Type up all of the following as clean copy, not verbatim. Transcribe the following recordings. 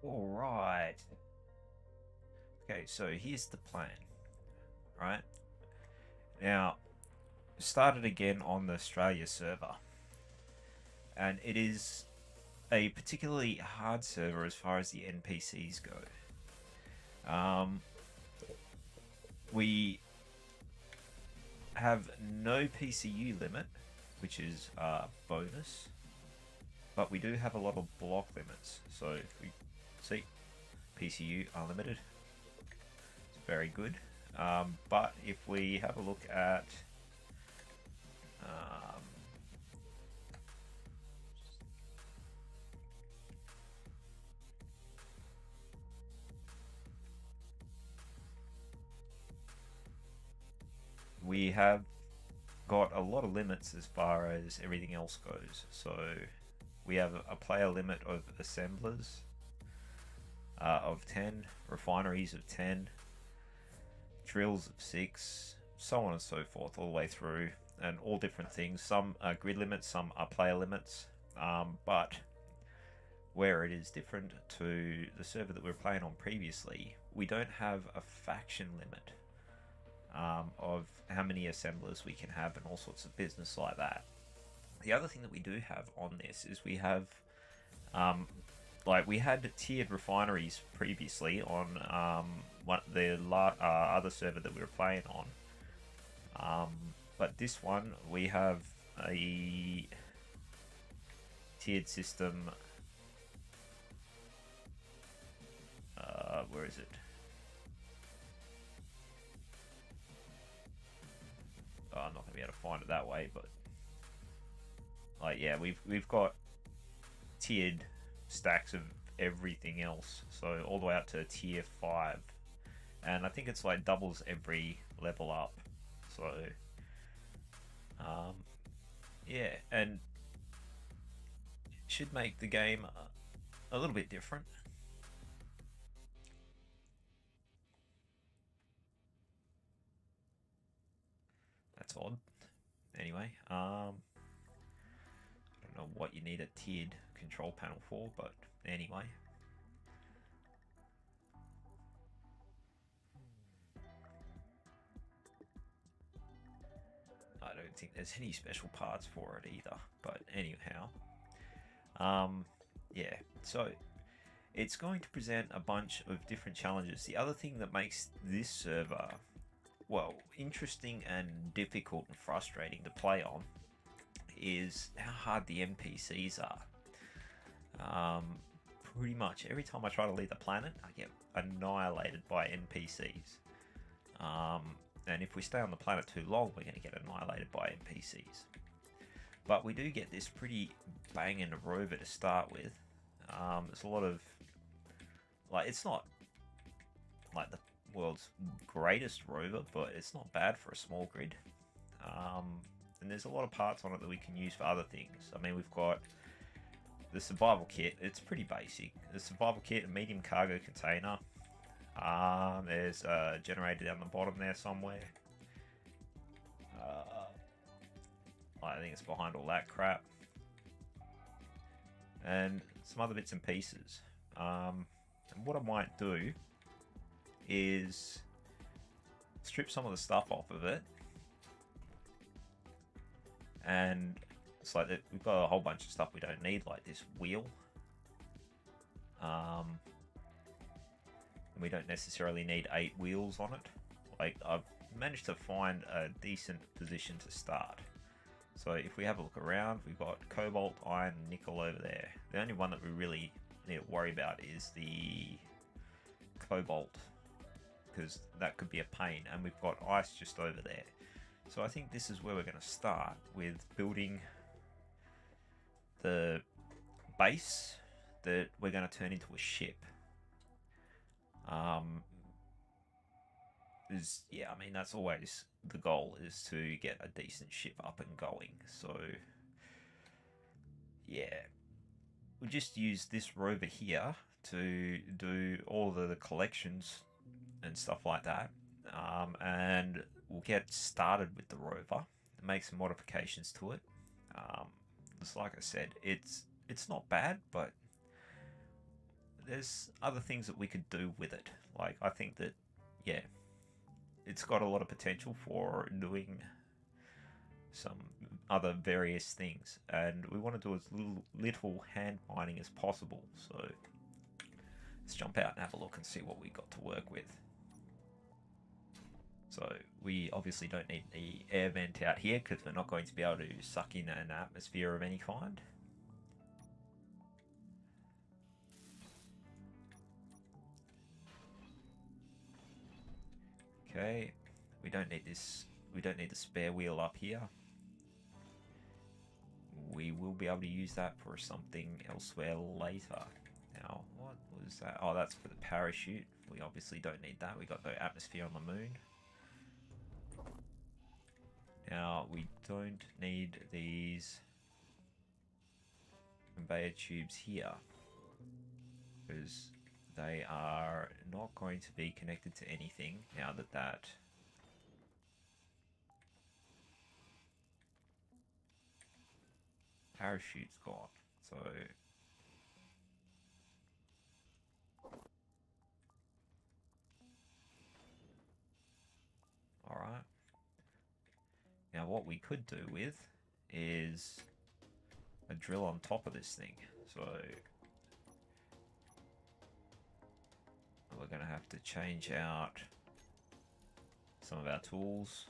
All right. Okay, so here's the plan, right? Now, started again on the Australia server, and it is a particularly hard server as far as the NPCs go. We have no PCU limit, which is a bonus, but we do have a lot of block limits. So if we see PCU unlimited, it's very good. But if we have a look at we have got a lot of limits as far as everything else goes. So we have a player limit of assemblers of 10, refineries of 10, drills of 6, so on and so forth, all the way through, and all different things. Some are grid limits, some are player limits, but where it is different to the server that we were playing on previously, we don't have a faction limit of how many assemblers we can have and all sorts of business like that. The other thing that we do have on this is we have like we had tiered refineries previously on the other server that we were playing on, but this one we have a tiered system. Where is it? Oh, I'm not gonna be able to find it that way, but like yeah, we've got tiered stacks of everything else, so all the way up to tier 5, and I think it's like doubles every level up. So yeah, and it should make the game a little bit different. That's odd. Anyway, I don't know what you need a tiered control panel for, but anyway. I don't think there's any special parts for it either, but anyhow. Yeah, so it's going to present a bunch of different challenges. The other thing that makes this server, well, interesting and difficult and frustrating to play on is how hard the NPCs are. Pretty much every time I try to leave the planet, I get annihilated by NPCs. And if we stay on the planet too long, we're going to get annihilated by NPCs. But we do get this pretty banging rover to start with. There's a lot of, like, it's not like the world's greatest rover, but it's not bad for a small grid. And there's a lot of parts on it that we can use for other things. I mean, we've got the survival kit. It's pretty basic. The survival kit, a medium cargo container. There's a generator down the bottom there somewhere. I think it's behind all that crap. And some other bits and pieces. And what I might do is strip some of the stuff off of it. And it's like that we've got a whole bunch of stuff we don't need, like this wheel. And we don't necessarily need 8 wheels on it. Like, I've managed to find a decent position to start. So if we have a look around, we've got cobalt, iron, nickel over there. The only one that we really need to worry about is the cobalt, because that could be a pain, and we've got ice just over there. So I think this is where we're going to start with building the base that we're going to turn into a ship. Yeah, I mean, that's always the goal, is to get a decent ship up and going. So yeah, we'll just use this rover here to do all of the collections and stuff like that. And we'll get started with the rover and make some modifications to it. Just like I said, it's not bad, but there's other things that we could do with it. Like, I think that, yeah, it's got a lot of potential for doing some other various things, and we want to do as little hand mining as possible. So let's jump out and have a look and see what we got to work with. So we obviously don't need the air vent out here because we're not going to be able to suck in an atmosphere of any kind. Okay, we don't need this. We don't need the spare wheel up here. We will be able to use that for something elsewhere later. Now, what was that? Oh, that's for the parachute. We obviously don't need that. We got the atmosphere on the moon. Now, we don't need these conveyor tubes here because they are not going to be connected to anything now that that parachute's gone. So alright. Now what we could do with is a drill on top of this thing. So we're going to have to change out some of our tools.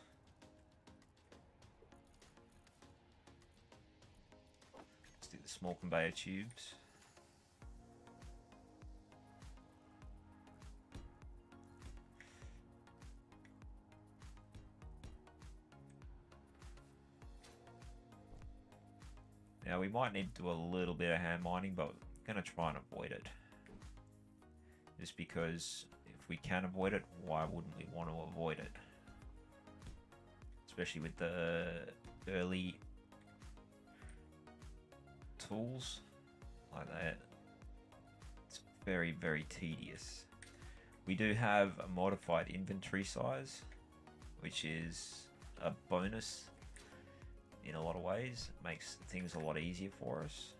Let's do the small conveyor tubes. Now we might need to do a little bit of hand mining, but we're going to try and avoid it. Just because if we can avoid it, why wouldn't we want to avoid it? Especially with the early tools like that. It's very, very tedious. We do have a modified inventory size, which is a bonus in a lot of ways. It makes things a lot easier for us.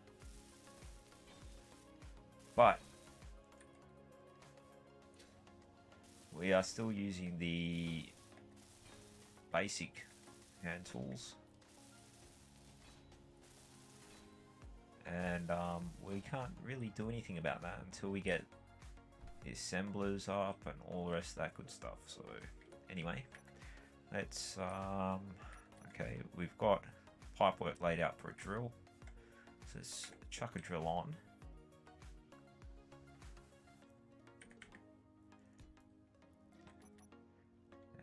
But we are still using the basic hand tools. And we can't really do anything about that until we get the assemblers up and all the rest of that good stuff. So anyway, let's okay, we've got pipework laid out for a drill. So let's chuck a drill on.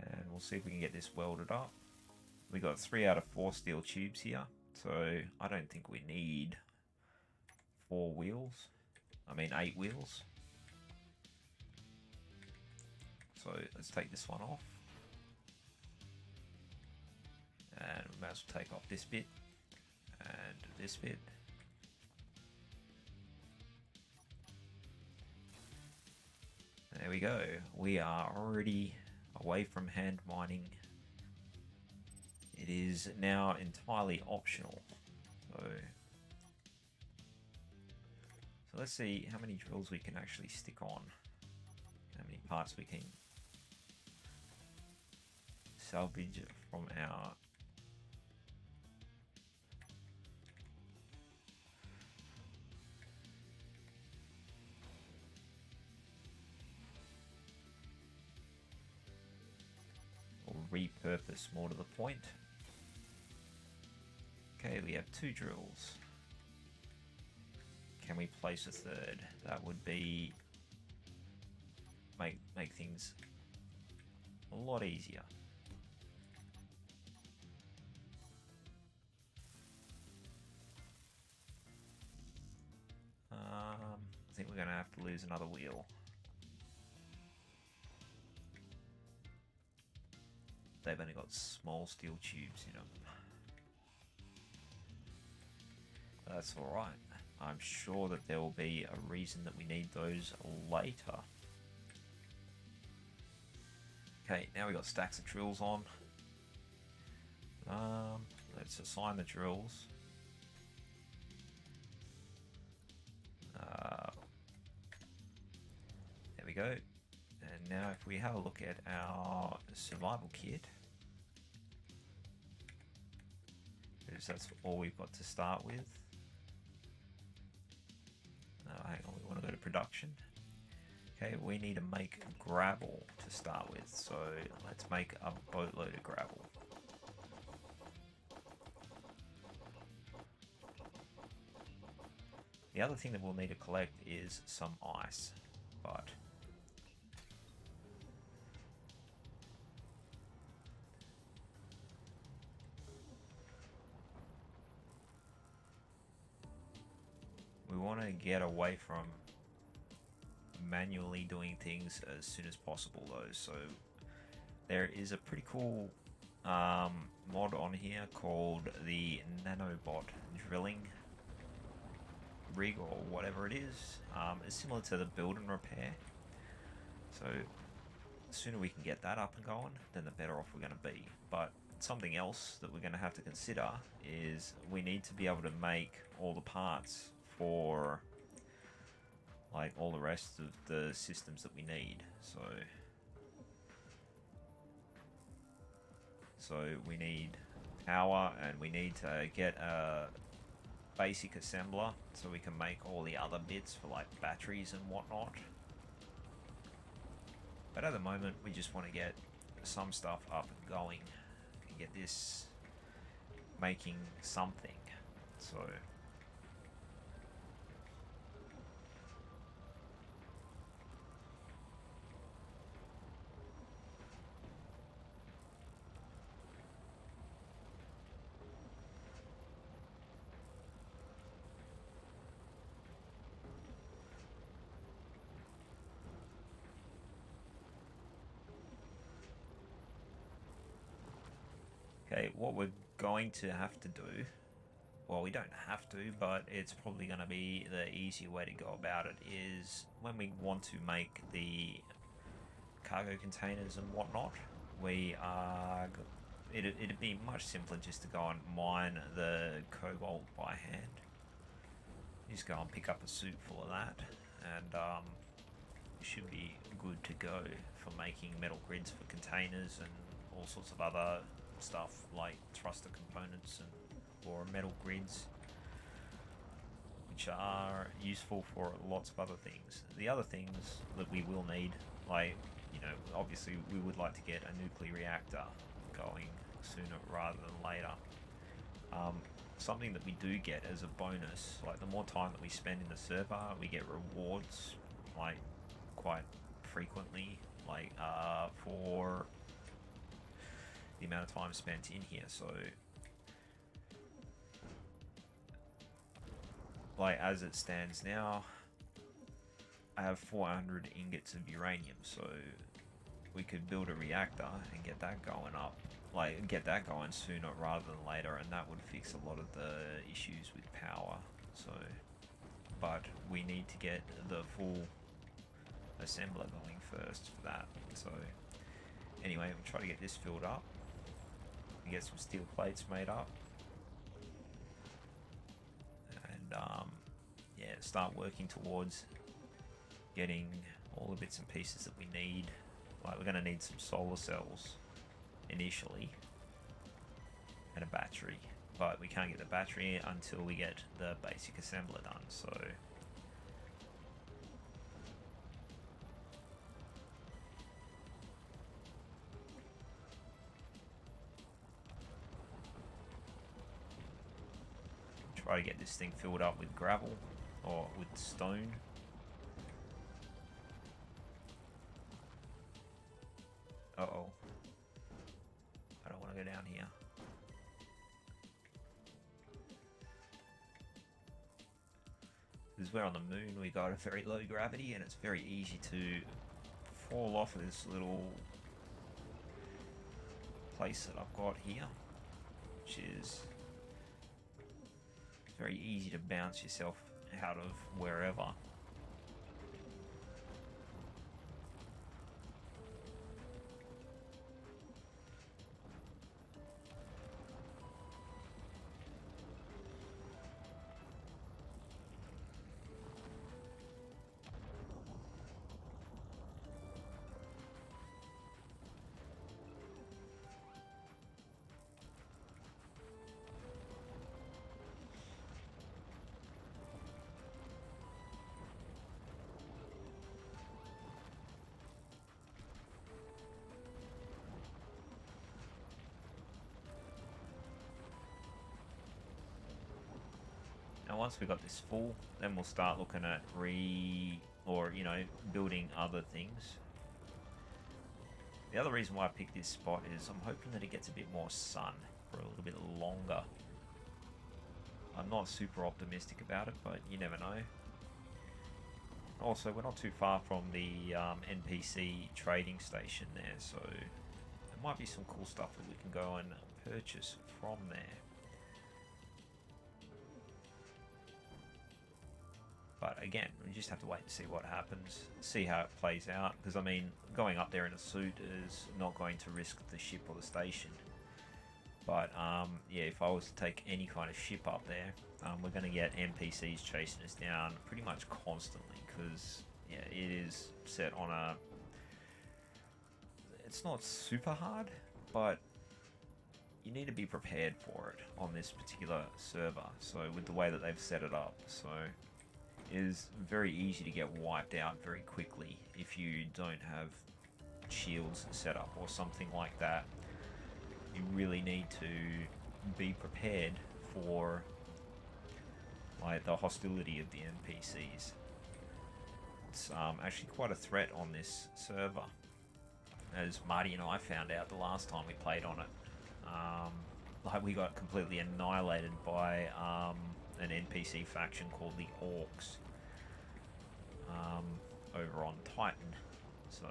And we'll see if we can get this welded up. We got 3 out of 4 steel tubes here, so I don't think we need 4 wheels. I mean 8 wheels. So let's take this one off. And we might as well take off this bit and this bit. There we go. We are already away from hand mining. It is now entirely optional. So let's see how many drills we can actually stick on. How many parts we can salvage from our repurpose, more to the point. Okay, we have 2 drills. Can we place a 3rd? That would be make things a lot easier. I think we're going to have to lose another wheel. They've only got small steel tubes in them. That's alright. I'm sure that there will be a reason that we need those later. Okay, now we've got stacks of drills on. Let's assign the drills. we go. And now if we have a look at our survival kit, because that's all we've got to start with. Hang on, we want to go to production. Okay, we need to make gravel to start with, so let's make a boatload of gravel. The other thing that we'll need to collect is some ice, but we want to get away from manually doing things as soon as possible though. So there is a pretty cool mod on here called the nanobot drilling rig or whatever it is. It's similar to the build and repair, so the sooner we can get that up and going, then the better off we're going to be. But something else that we're going to have to consider is we need to be able to make all the parts for like all the rest of the systems that we need. So we need power, and we need to get a basic assembler so we can make all the other bits for like batteries and whatnot. But at the moment we just want to get some stuff up and going and get this making something. So okay, what we're going to have to do, well, we don't have to, but it's probably going to be the easier way to go about it, is when we want to make the cargo containers and whatnot, it'd be much simpler just to go and mine the cobalt by hand. Just go and pick up a suit full of that, and you should be good to go for making metal grids for containers and all sorts of other stuff like thruster components or metal grids, which are useful for lots of other things. The other things that we will need, like, you know, obviously we would like to get a nuclear reactor going sooner rather than later. Something that we do get as a bonus, like the more time that we spend in the server, we get rewards like quite frequently, like for the amount of time spent in here. So like as it stands now, I have 400 ingots of uranium, so we could build a reactor and get that going up, like get that going sooner rather than later, and that would fix a lot of the issues with power. So, but we need to get the full assembler going first for that. So anyway, we'll try to get this filled up and get some steel plates made up, and yeah, start working towards getting all the bits and pieces that we need. Like, we're going to need some solar cells initially and a battery, but we can't get the battery until we get the basic assembler done. So try to get this thing filled up with gravel or with stone. Uh-oh. I don't want to go down here. Because we're on the moon, we got a very low gravity, and it's very easy to fall off of this little place that I've got here, which is very easy to bounce yourself out of wherever. Now once we got this full, then we'll start looking at building other things. The other reason why I picked this spot is I'm hoping that it gets a bit more sun for a little bit longer. I'm not super optimistic about it, but you never know. Also, we're not too far from the NPC trading station there, so there might be some cool stuff that we can go and purchase from there. But again, we just have to wait and see what happens, see how it plays out, because I mean, going up there in a suit is not going to risk the ship or the station. But yeah, if I was to take any kind of ship up there, we're going to get NPCs chasing us down pretty much constantly, because yeah, it is set on a... It's not super hard, but you need to be prepared for it on this particular server. So with the way that they've set it up, so it is very easy to get wiped out very quickly if you don't have shields set up or something like that. You really need to be prepared for like the hostility of the NPCs. It's actually quite a threat on this server, as Marty and I found out the last time we played on it. Like we got completely annihilated by an NPC faction called the Orcs over on Titan. So,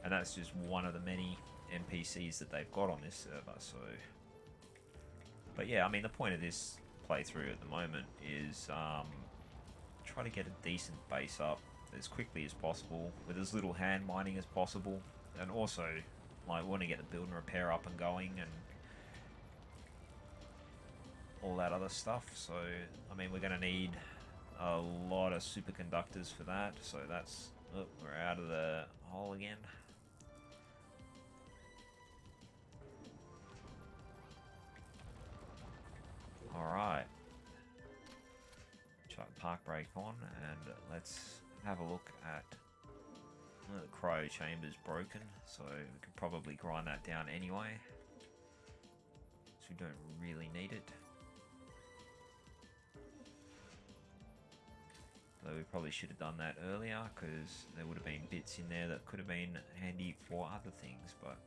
and that's just one of the many NPCs that they've got on this server. So, but yeah, I mean, the point of this playthrough at the moment is try to get a decent base up as quickly as possible with as little hand mining as possible, and also like want to get the build and repair up and going and all that other stuff. So I mean, we're going to need a lot of superconductors for that. So that's, oh, we're out of the hole again. Alright, chuck park brake on and let's have a look at the cryo chamber's broken, so we can probably grind that down anyway, so we don't really need it. Though we probably should have done that earlier, because there would have been bits in there that could have been handy for other things, but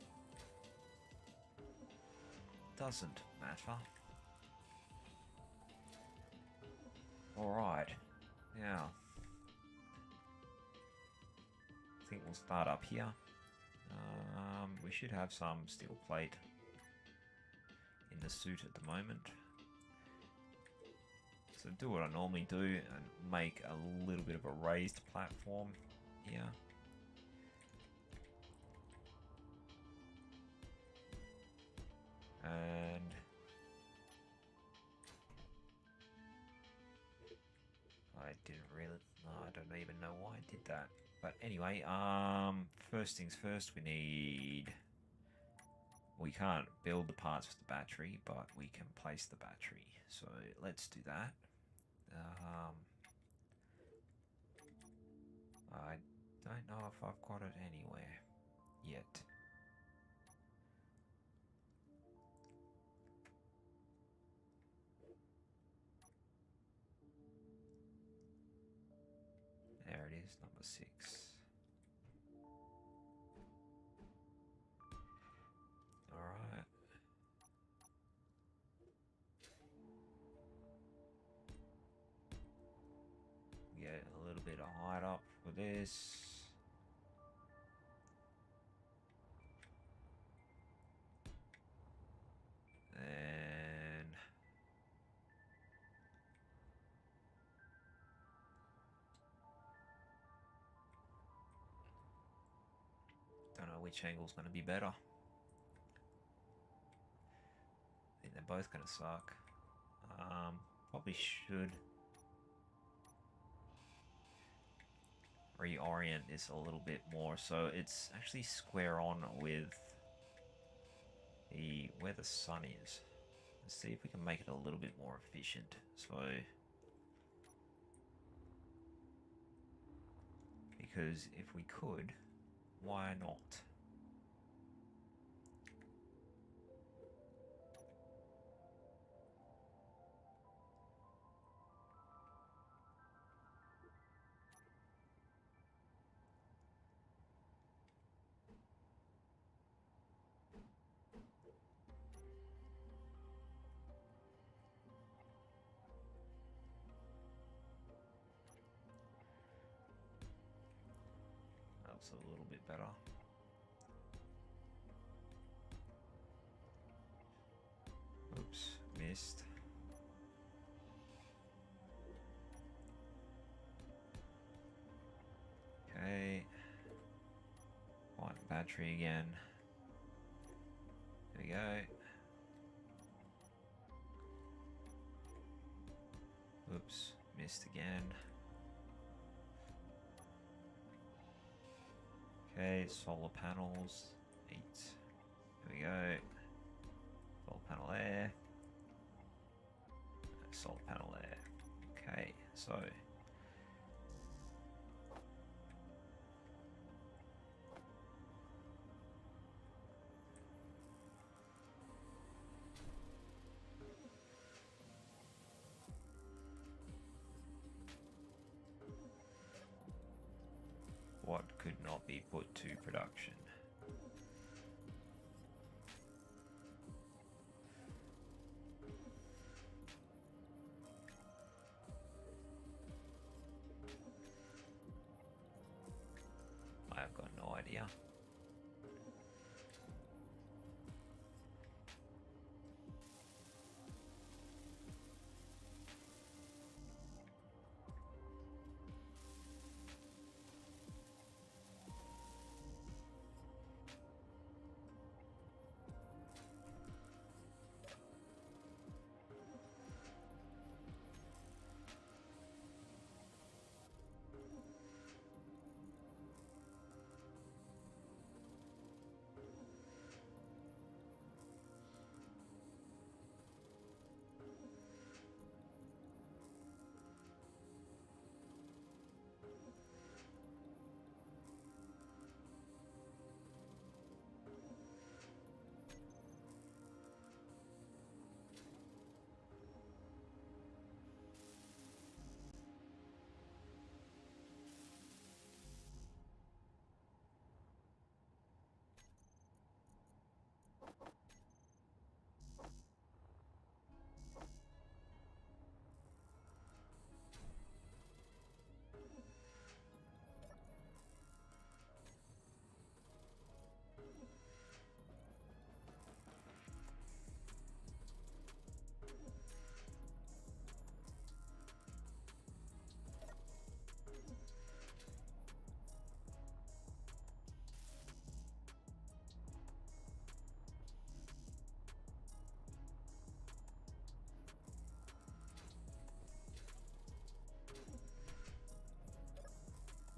doesn't matter. Alright, now I think we'll start up here. We should have some steel plate in the suit at the moment. So do what I normally do and make a little bit of a raised platform here. And I didn't really, no, I don't even know why I did that. But anyway, first things first, we can't build the parts for the battery, but we can place the battery. So let's do that. I don't know if I've got it anywhere yet. There it is, number 6. Alright. Get a little bit of height up for this. And don't know which angle's going to be better. I think they're both going to suck. Probably should reorient this a little bit more so it's actually square on with where the sun is. Let's see if we can make it a little bit more efficient. So, because if we could, why not? was a little bit better. Oops, missed. Okay. White battery again. There we go. Oops, missed again. Okay, solar panels. 8. There we go. Solar panel there. Solar panel there. Okay, so what could not be put to production? I have got no idea.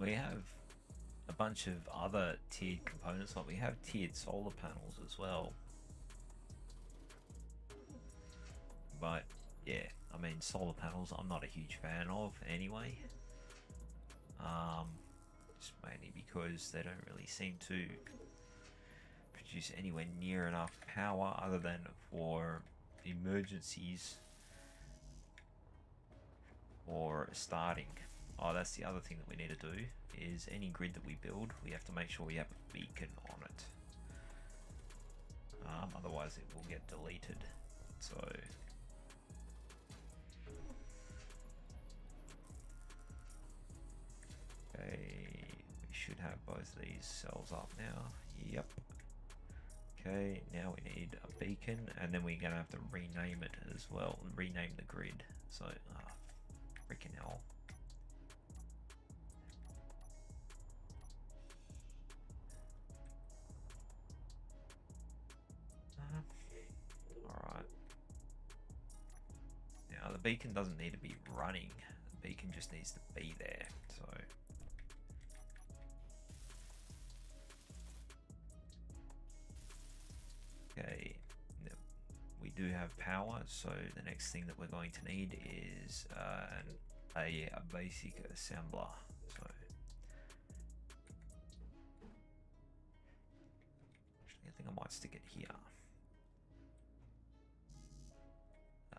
We have a bunch of other tiered components, like we have tiered solar panels as well. But yeah, I mean, solar panels I'm not a huge fan of anyway. Just mainly because they don't really seem to produce anywhere near enough power other than for emergencies or starting. Oh, that's the other thing that we need to do, is any grid that we build, we have to make sure we have a beacon on it. Otherwise it will get deleted. So okay, we should have both these cells up now. Yep. Okay, now we need a beacon, and then we're gonna have to rename it as well, and rename the grid. So freaking hell. Alright. Now the beacon doesn't need to be running, the beacon just needs to be there. So okay, we do have power, so the next thing that we're going to need is a basic assembler. So actually, I think I might stick it here.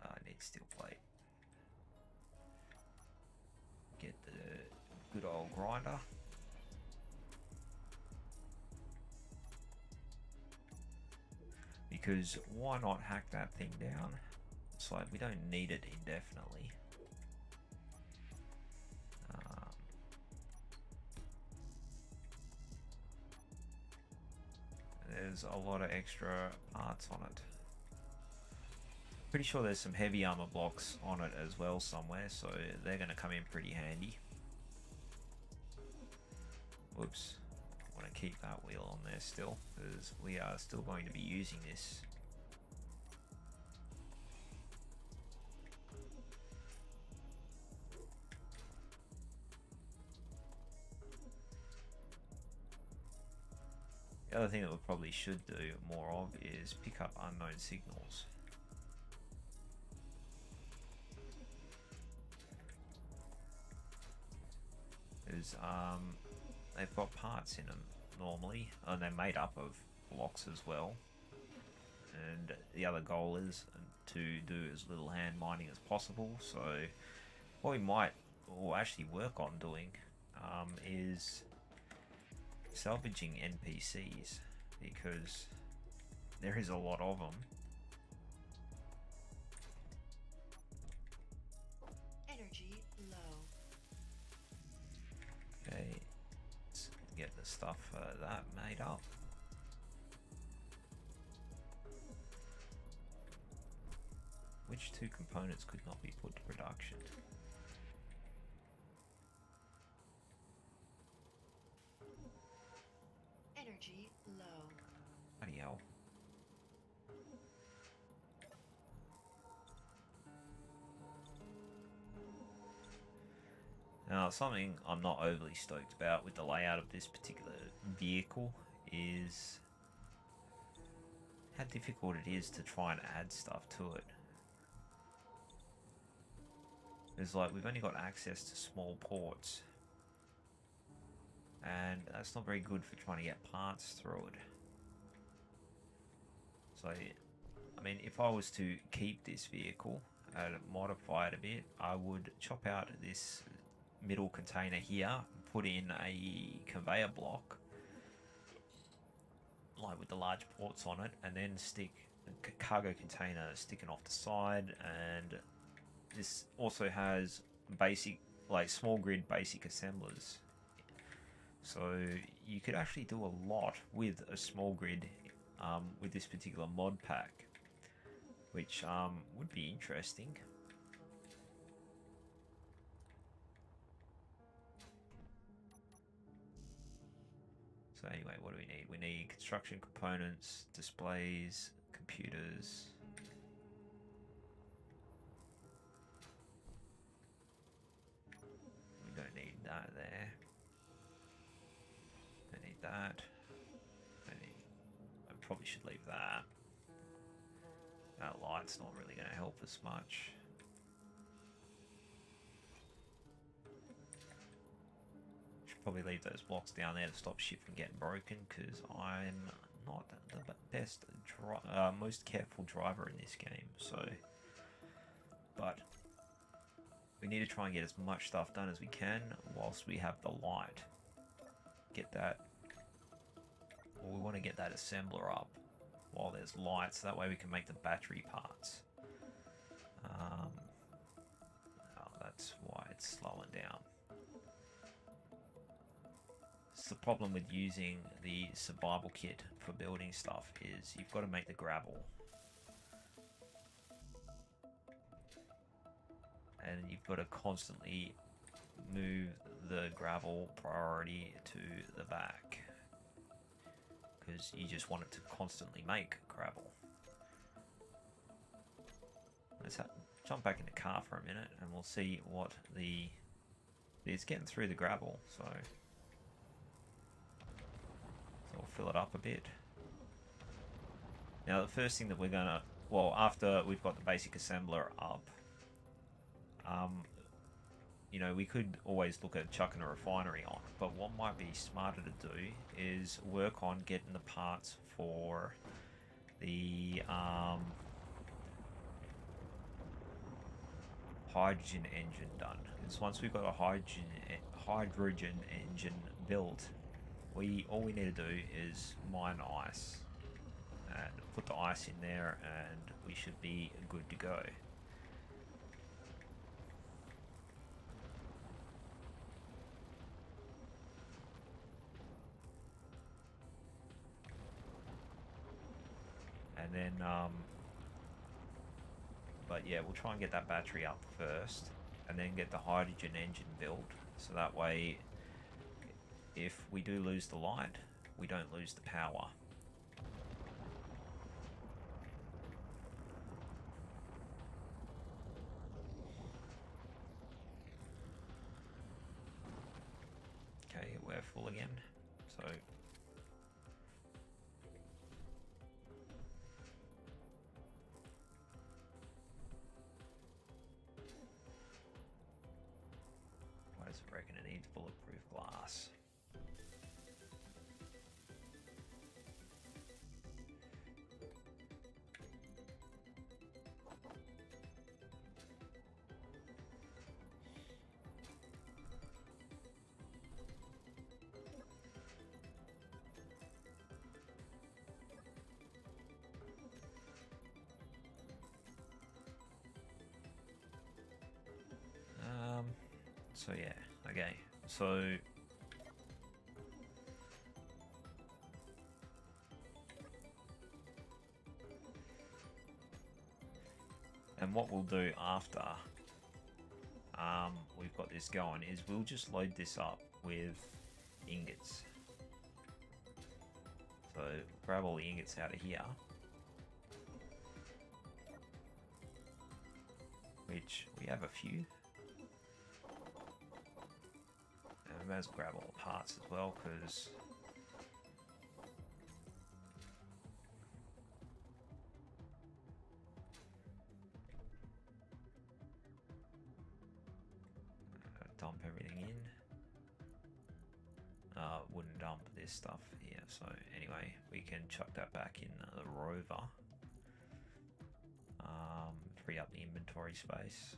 I need steel plate. Get the good old grinder. Because why not hack that thing down? It's like we don't need it indefinitely. there's a lot of extra parts on it. Pretty sure there's some heavy armor blocks on it as well somewhere, so they're going to come in pretty handy. Whoops. I want to keep that wheel on there still, because we are still going to be using this. The other thing that we probably should do more of is pick up unknown signals. Because they've got parts in them normally, and they're made up of blocks as well. And the other goal is to do as little hand mining as possible. So what we might, or actually work on doing, is salvaging NPCs, because there is a lot of them. Energy low. Okay, let's get the stuff that made up. Which two components could not be put to production? Energy low. Bloody hell. Now, something I'm not overly stoked about with the layout of this particular vehicle is how difficult it is to try and add stuff to it. It's like we've only got access to small ports, and that's not very good for trying to get parts through it. So, I mean, if I was to keep this vehicle and modify it a bit, I would chop out this middle container here, put in a conveyor block, like with the large ports on it, and then stick a cargo container sticking off the side. And this also has basic, like small grid basic assemblers. So you could actually do a lot with a small grid with this particular mod pack, which would be interesting. So anyway, what do we need? We need construction components, displays, computers. We don't need that there. Don't need that. I probably should leave that. That light's not really going to help us much. Should probably leave those blocks down there to stop shit from getting broken, because I'm not the best, most careful driver in this game. So, but we need to try and get as much stuff done as we can whilst we have the light. Get that. Well, we want to get that assembler up while there's light, so that way we can make the battery parts. Oh, that's why it's slowing down. It's the problem with using the survival kit for building stuff is you've got to make the gravel. And you've got to constantly move the gravel priority to the back, because you just want it to constantly make gravel. Let's jump back in the car for a minute and we'll see what it's getting through the gravel, so we'll fill it up a bit. Now the first thing that we're gonna, well, after we've got the basic assembler up, you know, we could always look at chucking a refinery on, but what might be smarter to do is work on getting the parts for the hydrogen engine done. Because once we've got a hydrogen engine built, all we need to do is mine ice and put the ice in there, and we should be good to go. And then, but yeah, we'll try and get that battery up first, and then get the hydrogen engine built, so that way, if we do lose the light, we don't lose the power. Okay, we're full again, so what does it reckon it needs? Bulletproof glass. So yeah, okay, so and what we'll do after we've got this going is we'll just load this up with ingots. So grab all the ingots out of here, which we have a few. And we may as well grab all the parts as well, because dump everything in. Wouldn't dump this stuff here, so anyway, we can chuck that back in the rover. Free up the inventory space.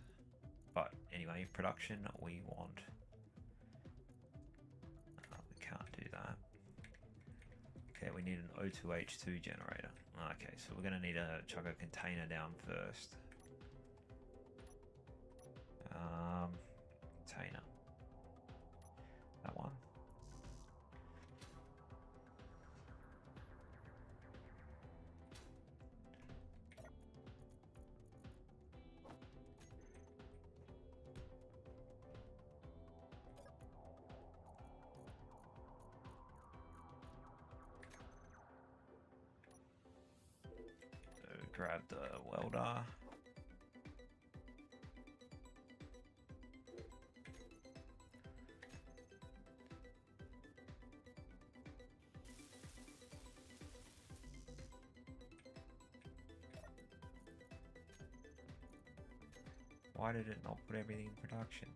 But anyway, production, we want... we can't do that. Okay, we need an O2H2 generator. Okay, so we're going to need to chuck a container down first. Container. That one. Grab the welder. Why did it not put everything in production?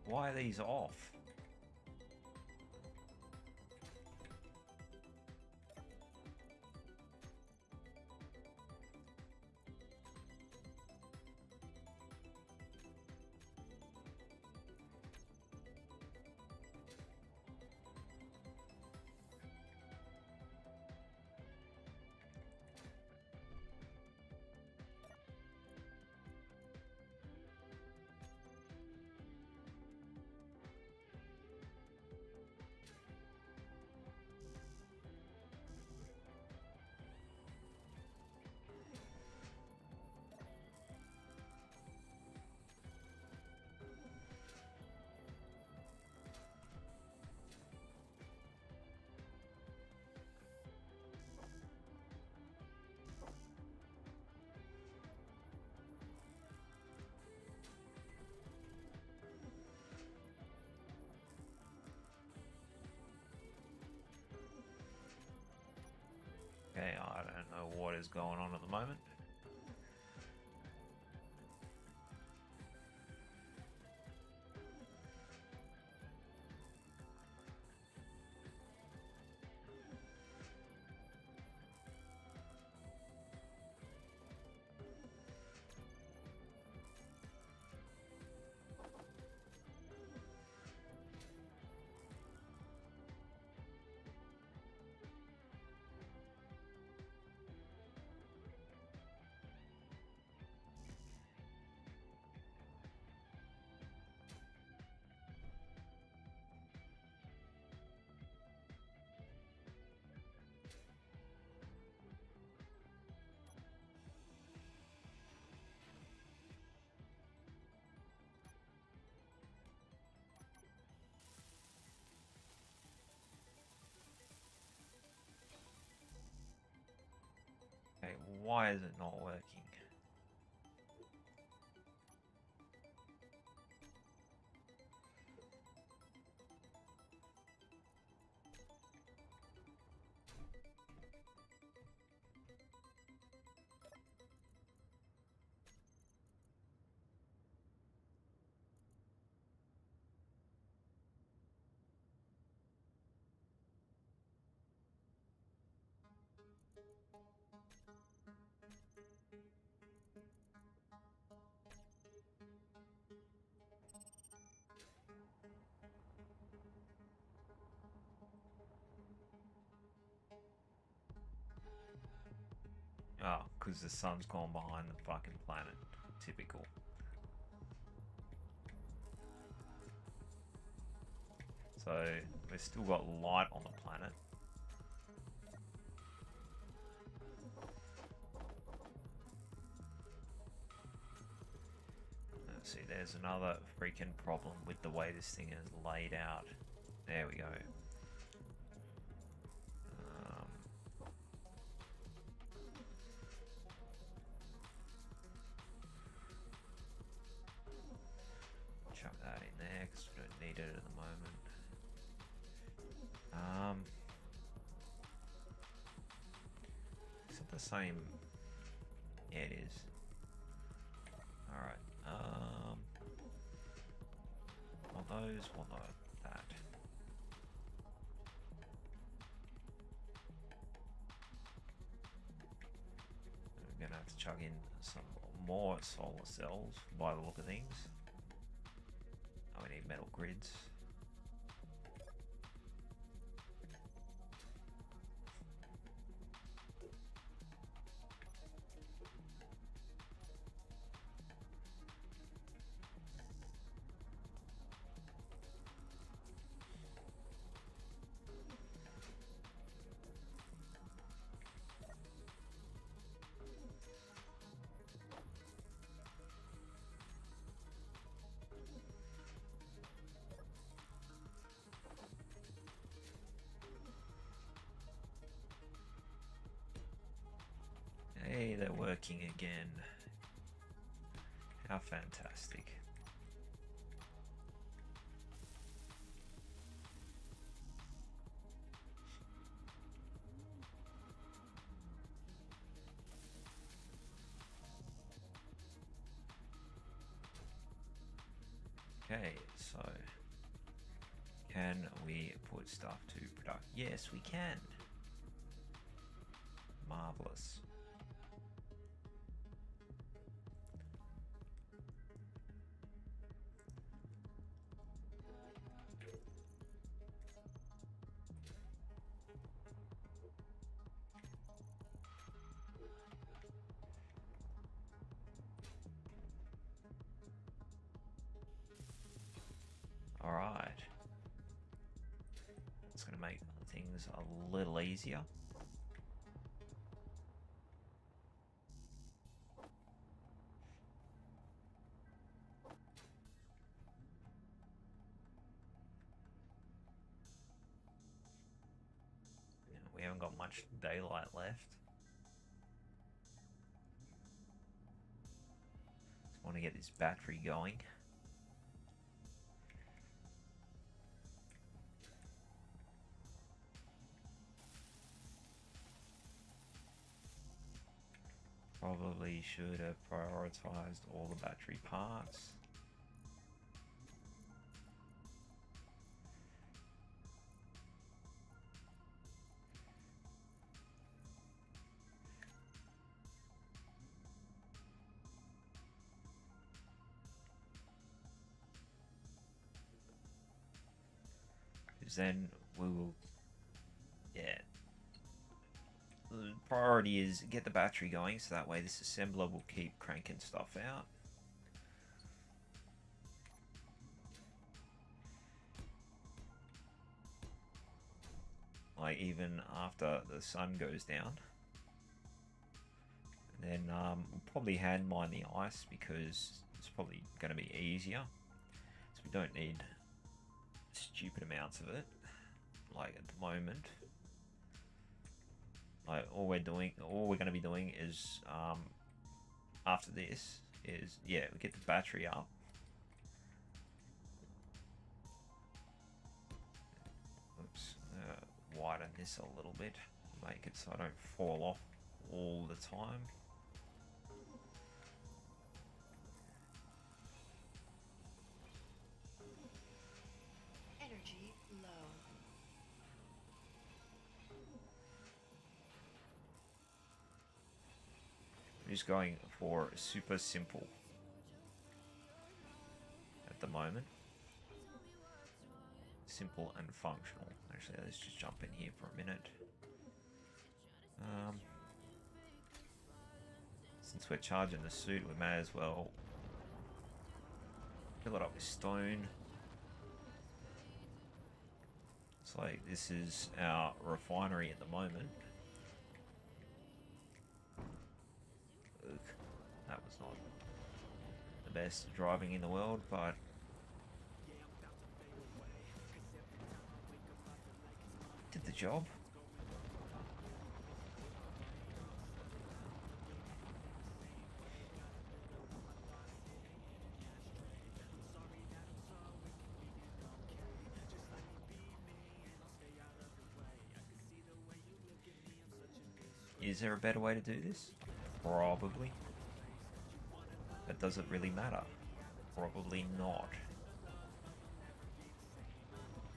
Why are these off? Okay, I don't know what is going on at the moment. Why is it not working? Oh, because the sun's gone behind the fucking planet. Typical. So, we've still got light on the planet. Let's see, there's another freaking problem with the way this thing is laid out. There we go. Chuck that in there because we don't need it at the moment. Is it the same? Yeah, it is. Alright. Want those, want that. We're gonna have to chuck in some more solar cells by the look of things. Oh, we need metal grids. Hey, they're working again. How fantastic. Okay, so can we put stuff to production? Yes, we can. Marvelous. Alright. It's going to make things a little easier. We haven't got much daylight left. Just want to get this battery going. Probably should have prioritized all the battery parts. Because then we will, yeah. The priority is get the battery going so that way this assembler will keep cranking stuff out. Like even after the sun goes down. And then we'll probably hand mine the ice because it's probably going to be easier. So we don't need stupid amounts of it, like at the moment. Like all we're going to be doing is after this is we get the battery up. Oops, widen this a little bit, make it so I don't fall off all the time. Energy low. I'm just going for super simple at the moment. Simple and functional. Actually, let's just jump in here for a minute. Since we're charging the suit, we may as well fill it up with stone. It's like this is our refinery at the moment. Ugh, that was not the best driving in the world, but did the job. Is there a better way to do this? Probably. But does it really matter? Probably not.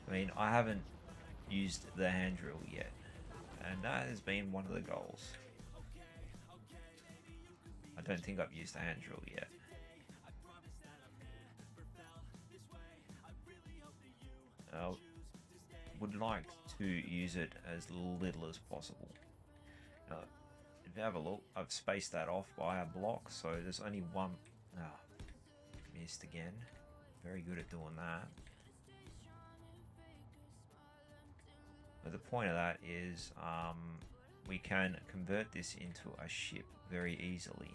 I mean, I haven't used the hand drill yet, and that has been one of the goals. I don't think I've used the hand drill yet. I would like to use it as little as possible. If you have a look, I've spaced that off by a block, so there's only one. Missed again. Very good at doing that. But the point of that is we can convert this into a ship very easily.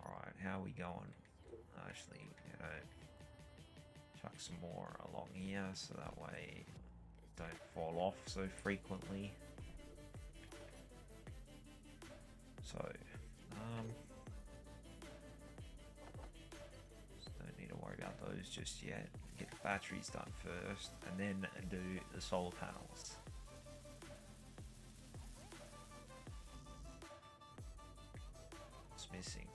Alright, how are we going? Actually, chuck some more along here so that way don't fall off so frequently. So, don't need to worry about those just yet. Get the batteries done first, and then do the solar panels. What's missing?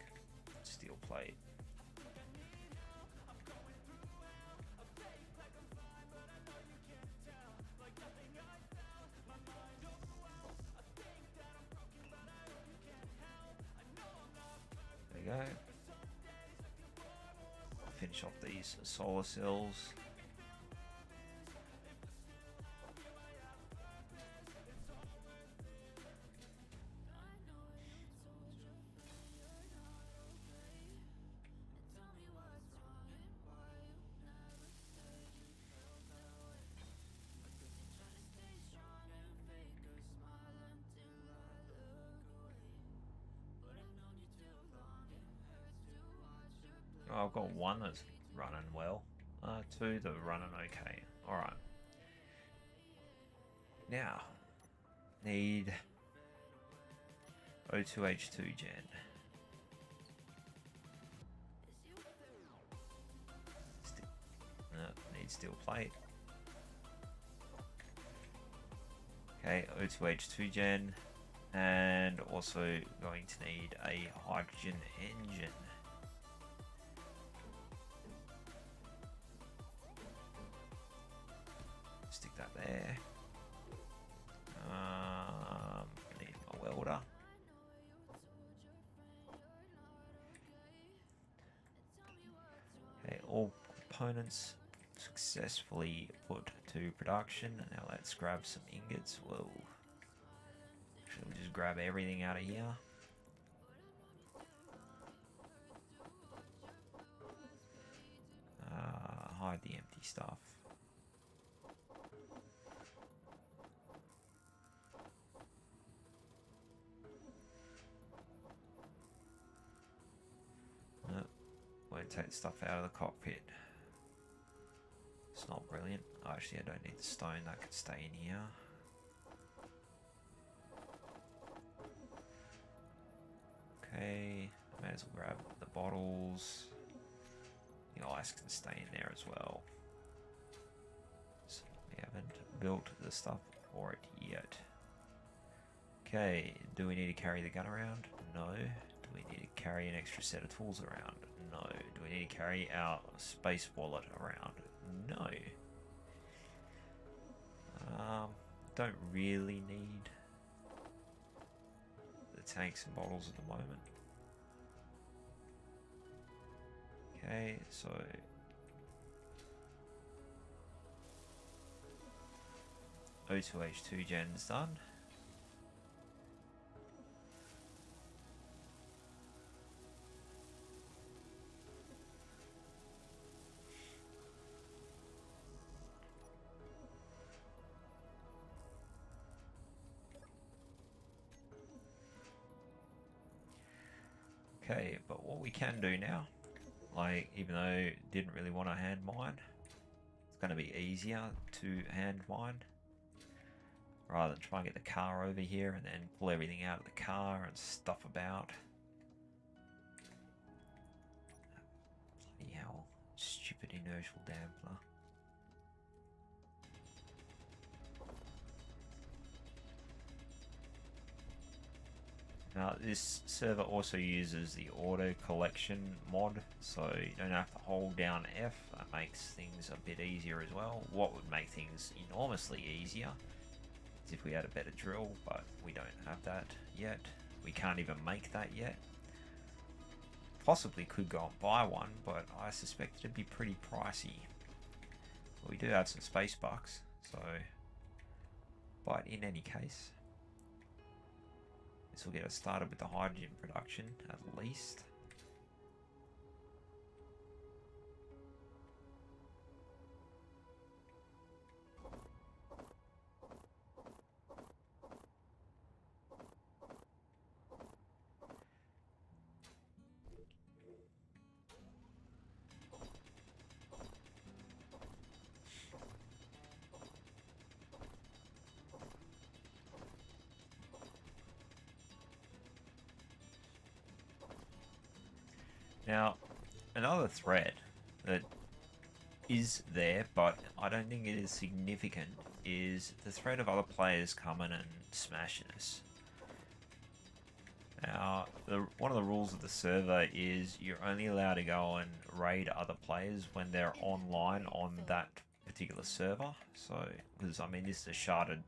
Steel plate. There you go. Finish off these solar cells. Oh, I've got one that's running well. Two that are running okay. Alright. Now, need O2H2 gen. Need steel plate. Okay, O2H2 gen. And also going to need a hydrogen engine. Stick that there. Need my welder. Okay, all components successfully put to production. Now let's grab some ingots. Whoa. Should we just grab everything out of here? Hide the empty stuff. Won't take stuff out of the cockpit. It's not brilliant. Actually, I don't need the stone. That could stay in here. Okay, may as well grab the bottles. The ice can stay in there as well. So we haven't built the stuff for it yet. Okay, do we need to carry the gun around? No. Do we need to carry an extra set of tools around? No. Do we need to carry our space wallet around? No. Don't really need the tanks and bottles at the moment. Okay, so O2H2 gen's done. Okay, but what we can do now, like, even though didn't really want to hand mine, it's going to be easier to hand mine rather than try and get the car over here and then pull everything out of the car and stuff about. Bloody hell, stupid inertial dampener. Now this server also uses the auto collection mod, so you don't have to hold down F. That makes things a bit easier as well. What would make things enormously easier is if we had a better drill, but we don't have that yet. We can't even make that yet. Possibly could go and buy one, but I suspect it'd be pretty pricey. But we do have some space bucks, so... But in any case... This will get us started with the hydrogen production, at least. Now, another threat that is there, but I don't think it is significant, is the threat of other players coming and smashing us. Now, one of the rules of the server is you're only allowed to go and raid other players when they're online on that particular server. So, because I mean, this is a sharded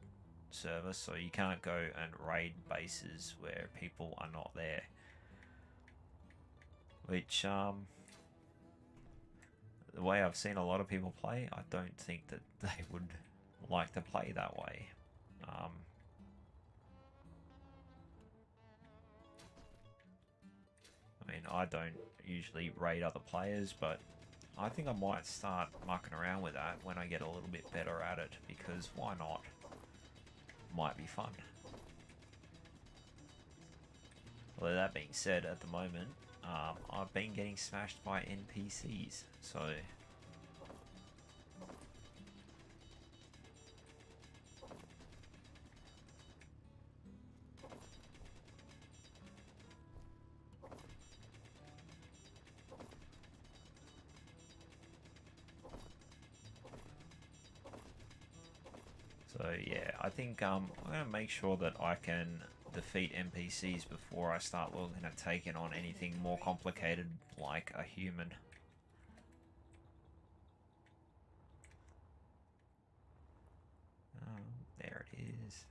server, so you can't go and raid bases where people are not there. Which, the way I've seen a lot of people play, I don't think that they would like to play that way. I mean, I don't usually raid other players, but I think I might start mucking around with that when I get a little bit better at it, because why not? Might be fun. Although that being said, at the moment, I've been getting smashed by NPCs, so... So yeah, I think I'm going to make sure that I can defeat NPCs before I start looking at taking on anything more complicated like a human. There it is.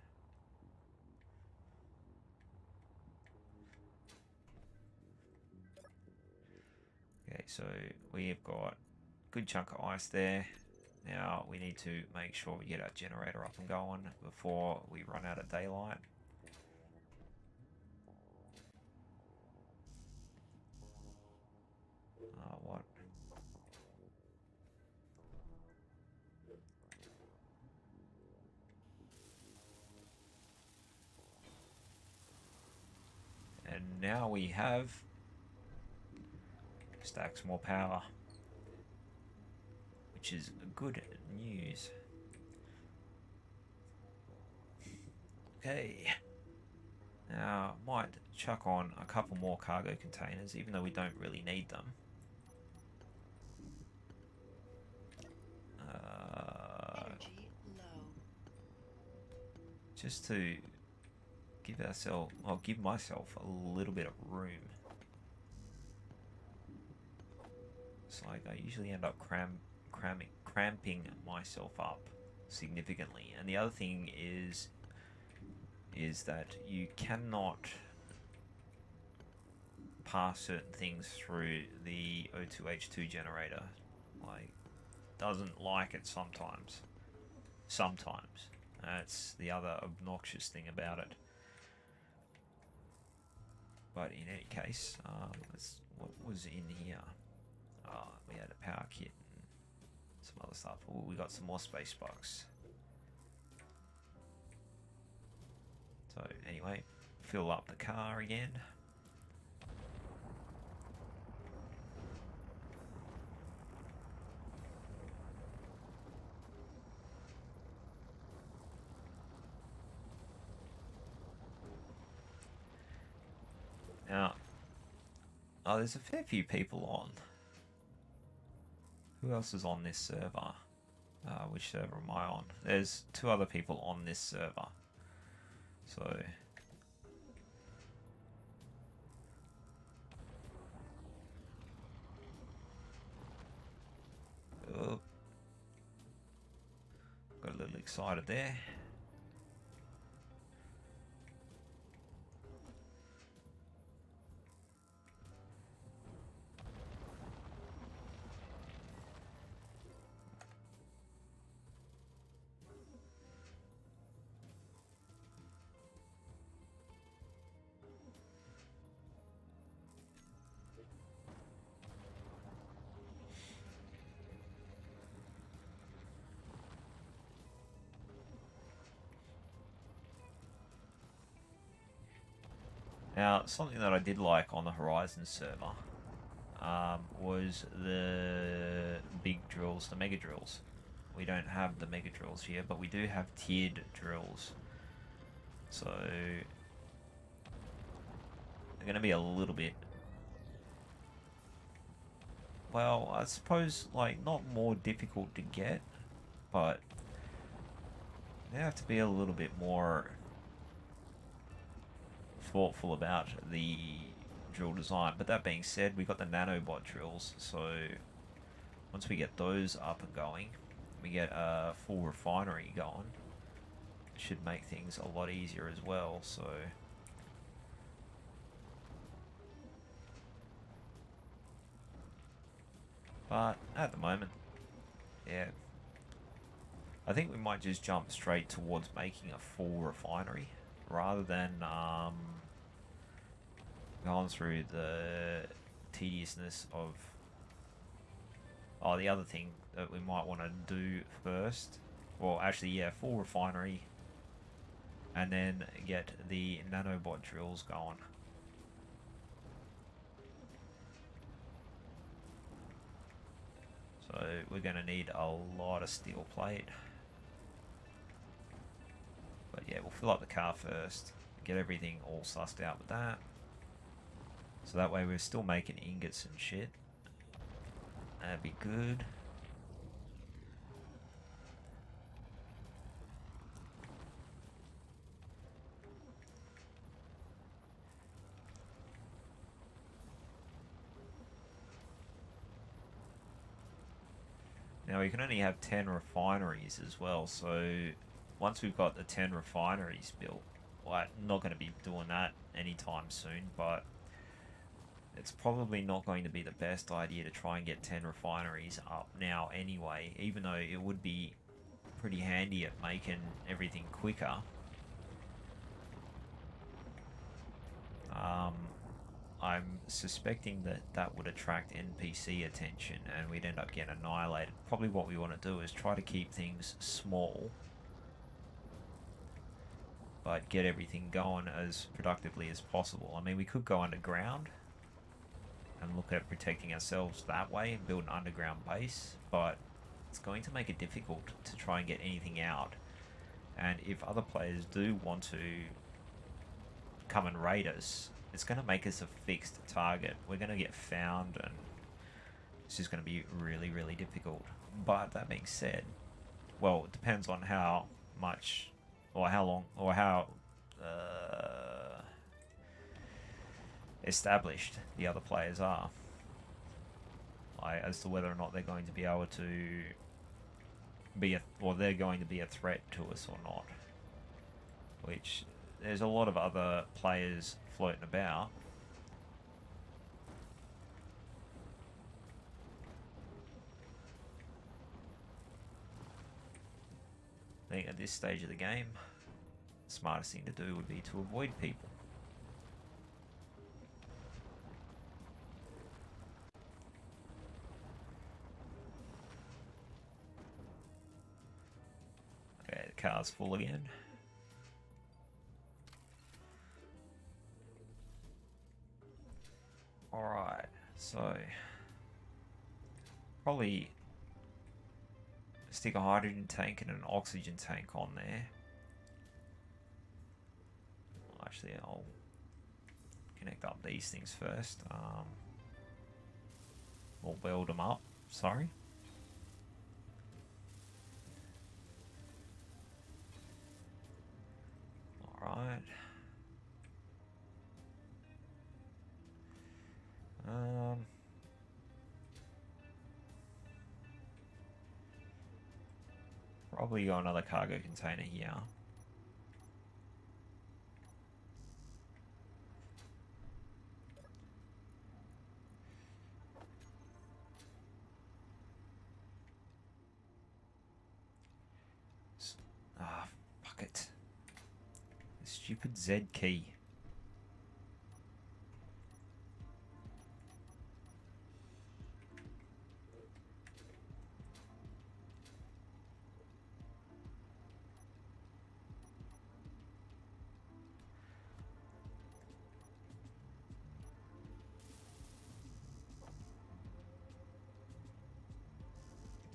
Okay, so we've got a good chunk of ice there. Now we need to make sure we get our generator up and going before we run out of daylight. What? And now we have stacks more power, which is good news. Okay. Now, might chuck on a couple more cargo containers, even though we don't really need them. Energy low. Just to give ourselves, I'll give myself a little bit of room. It's like I usually end up cramping myself up significantly. And the other thing is that you cannot pass certain things through the O2H2 generator. Like, doesn't like it sometimes. Sometimes. That's the other obnoxious thing about it. But in any case, what was in here? We had a power kit and some other stuff. Ooh, we got some more space box. So anyway, fill up the car again. Now, there's a fair few people on. Who else is on this server? Which server am I on? There's 2 other people on this server. So... oh. Got a little excited there. Now, something that I did like on the Horizon server was the big drills, the mega drills. We don't have the mega drills here, but we do have tiered drills. So, they're going to be a little bit... well, I suppose, like, not more difficult to get, but they have to be a little bit more thoughtful about the drill design. But that being said, we got the nanobot drills, so once we get those up and going, we get a full refinery going. It should make things a lot easier as well. So but at the moment, yeah, I think we might just jump straight towards making a full refinery rather than going through the tediousness of... oh, the other thing that we might want to do first, well, actually, yeah, full refinery, and then get the nanobot drills going. So we're going to need a lot of steel plate. But yeah, we'll fill up the car first, get everything all sussed out with that. So that way we're still making ingots and shit. That'd be good. Now we can only have 10 refineries as well, so once we've got the 10 refineries built, well, I'm not going to be doing that anytime soon, but it's probably not going to be the best idea to try and get 10 refineries up now anyway, even though it would be pretty handy at making everything quicker. I'm suspecting that that would attract NPC attention and we'd end up getting annihilated. Probably what we want to do is try to keep things small, but get everything going as productively as possible. I mean, we could go underground and look at protecting ourselves that way and build an underground base, but it's going to make it difficult to try and get anything out. And if other players do want to come and raid us, it's going to make us a fixed target. We're going to get found, and this is going to be really, really difficult. But that being said, well, it depends on how much, or how long, or how established the other players are, as to whether or not they're going to be able to be they're going to be a threat to us or not. Which, there's a lot of other players floating about. I think at this stage of the game, the smartest thing to do would be to avoid people. Okay, the car's full again. Alright, so probably stick a hydrogen tank and an oxygen tank on there. Actually, I'll connect up these things first. We'll weld them up, sorry. Alright. Probably got another cargo container here. Fuck it. The stupid Z key.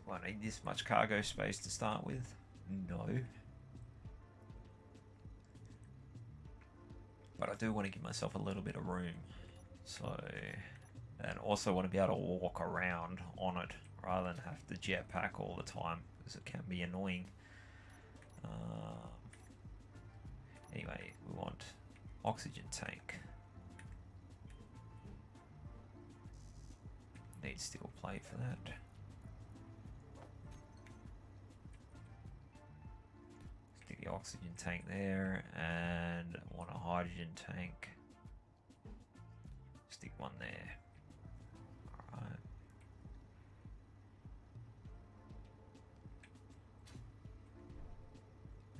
Do I need this much cargo space to start with? No. But I do want to give myself a little bit of room. So, and also want to be able to walk around on it rather than have to jetpack all the time, because it can be annoying. Anyway, we want oxygen tank. Need steel plate for that. Stick the oxygen tank there, and want a hydrogen tank. Stick one there. Alright.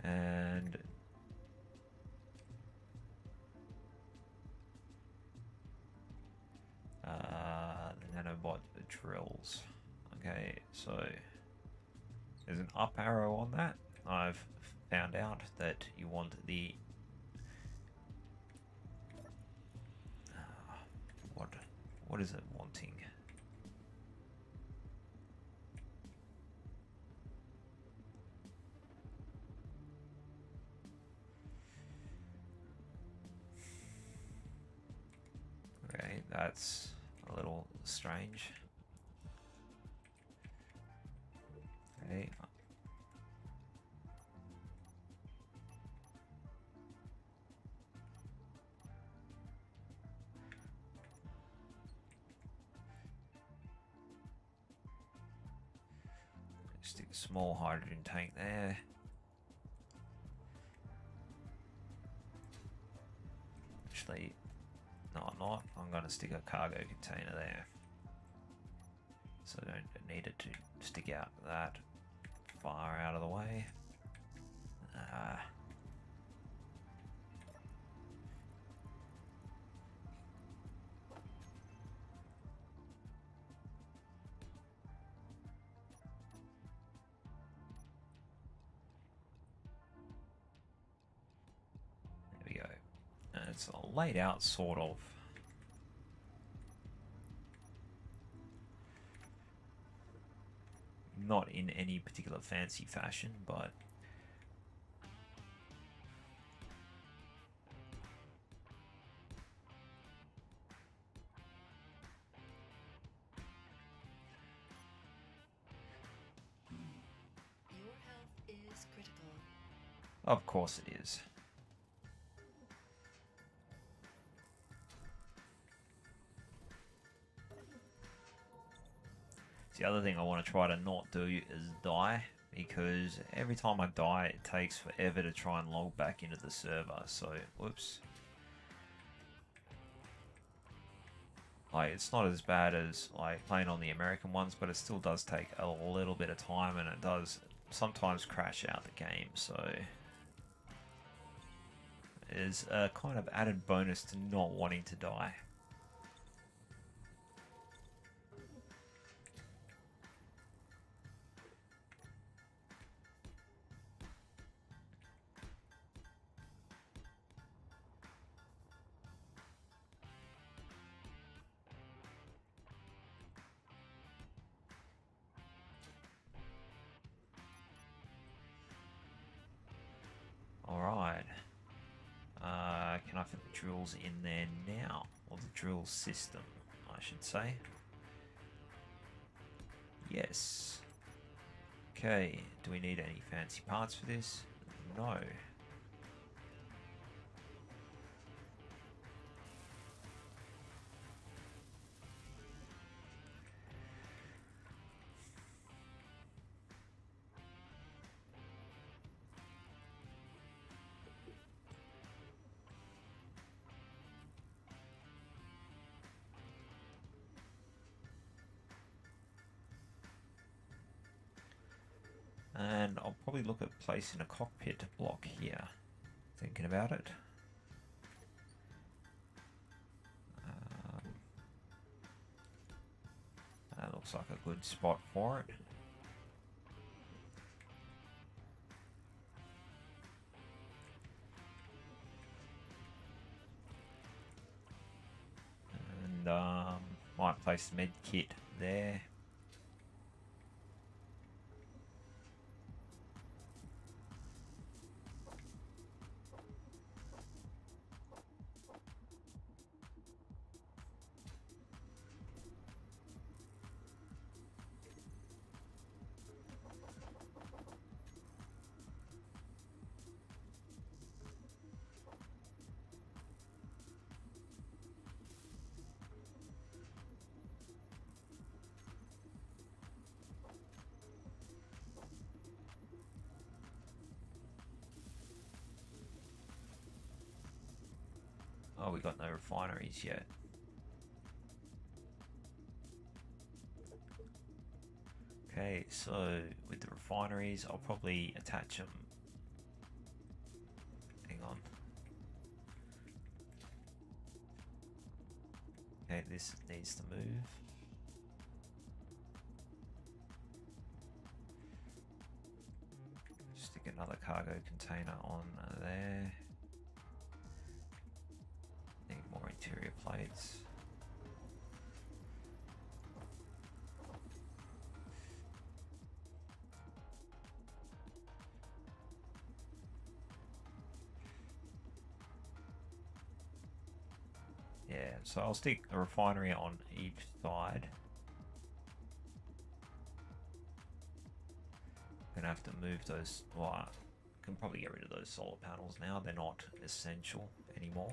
And the nanobot drills. Okay, so there's an up arrow on that. I've found out that you want the what is it wanting? Okay, that's a little strange. Okay. Stick a small hydrogen tank there. Actually, no, I'm not. I'm going to stick a cargo container there. So I don't need it to stick out that far out of the way. There we go. And it's laid out sort of. Not in any particular fancy fashion, but Your health is critical. of course it is. The other thing I want to try to not do is die, because every time I die it takes forever to try and log back into the server, so whoops. Like, it's not as bad as like playing on the American ones, but it still does take a little bit of time, and it does sometimes crash out the game, so there's a kind of added bonus to not wanting to die. Alright. Can I fit the drills in there now? Or the drill system, I should say. Yes. Okay, do we need any fancy parts for this? No. And I'll probably look at placing a cockpit block here. Thinking about it. That looks like a good spot for it. And might place the med kit there. Oh, we got no refineries yet. Okay, so with the refineries, I'll probably attach them. Hang on. Okay, this needs to move. Stick another cargo container on there. Need more interior plates. Yeah, so I'll stick a refinery on each side. Gonna have to move those. Well, I can probably get rid of those solar panels now. They're not essential anymore.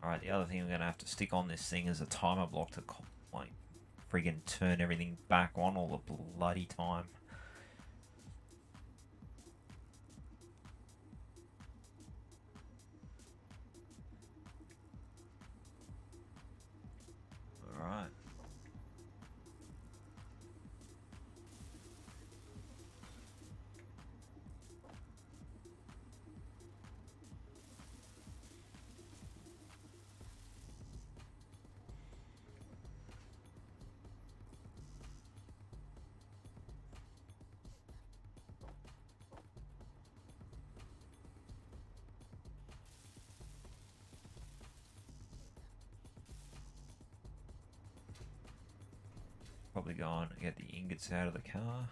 Alright, the other thing I'm going to have to stick on this thing is a timer block to, like, friggin' turn everything back on all the bloody time. Alright. probably go on and get the ingots out of the car.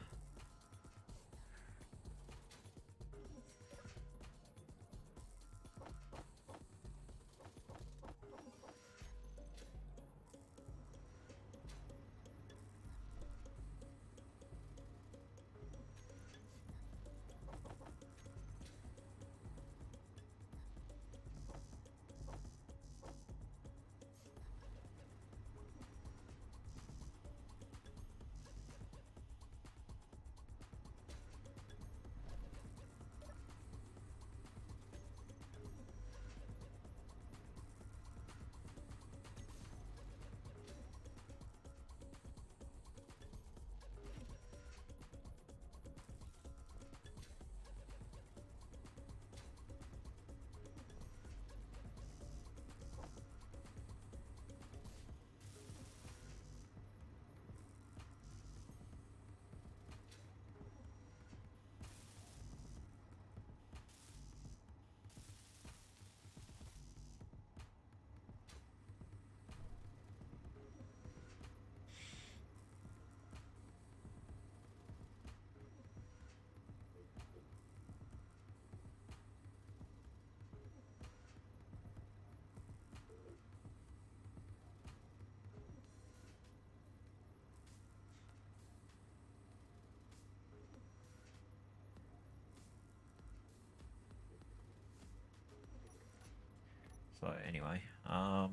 So anyway, I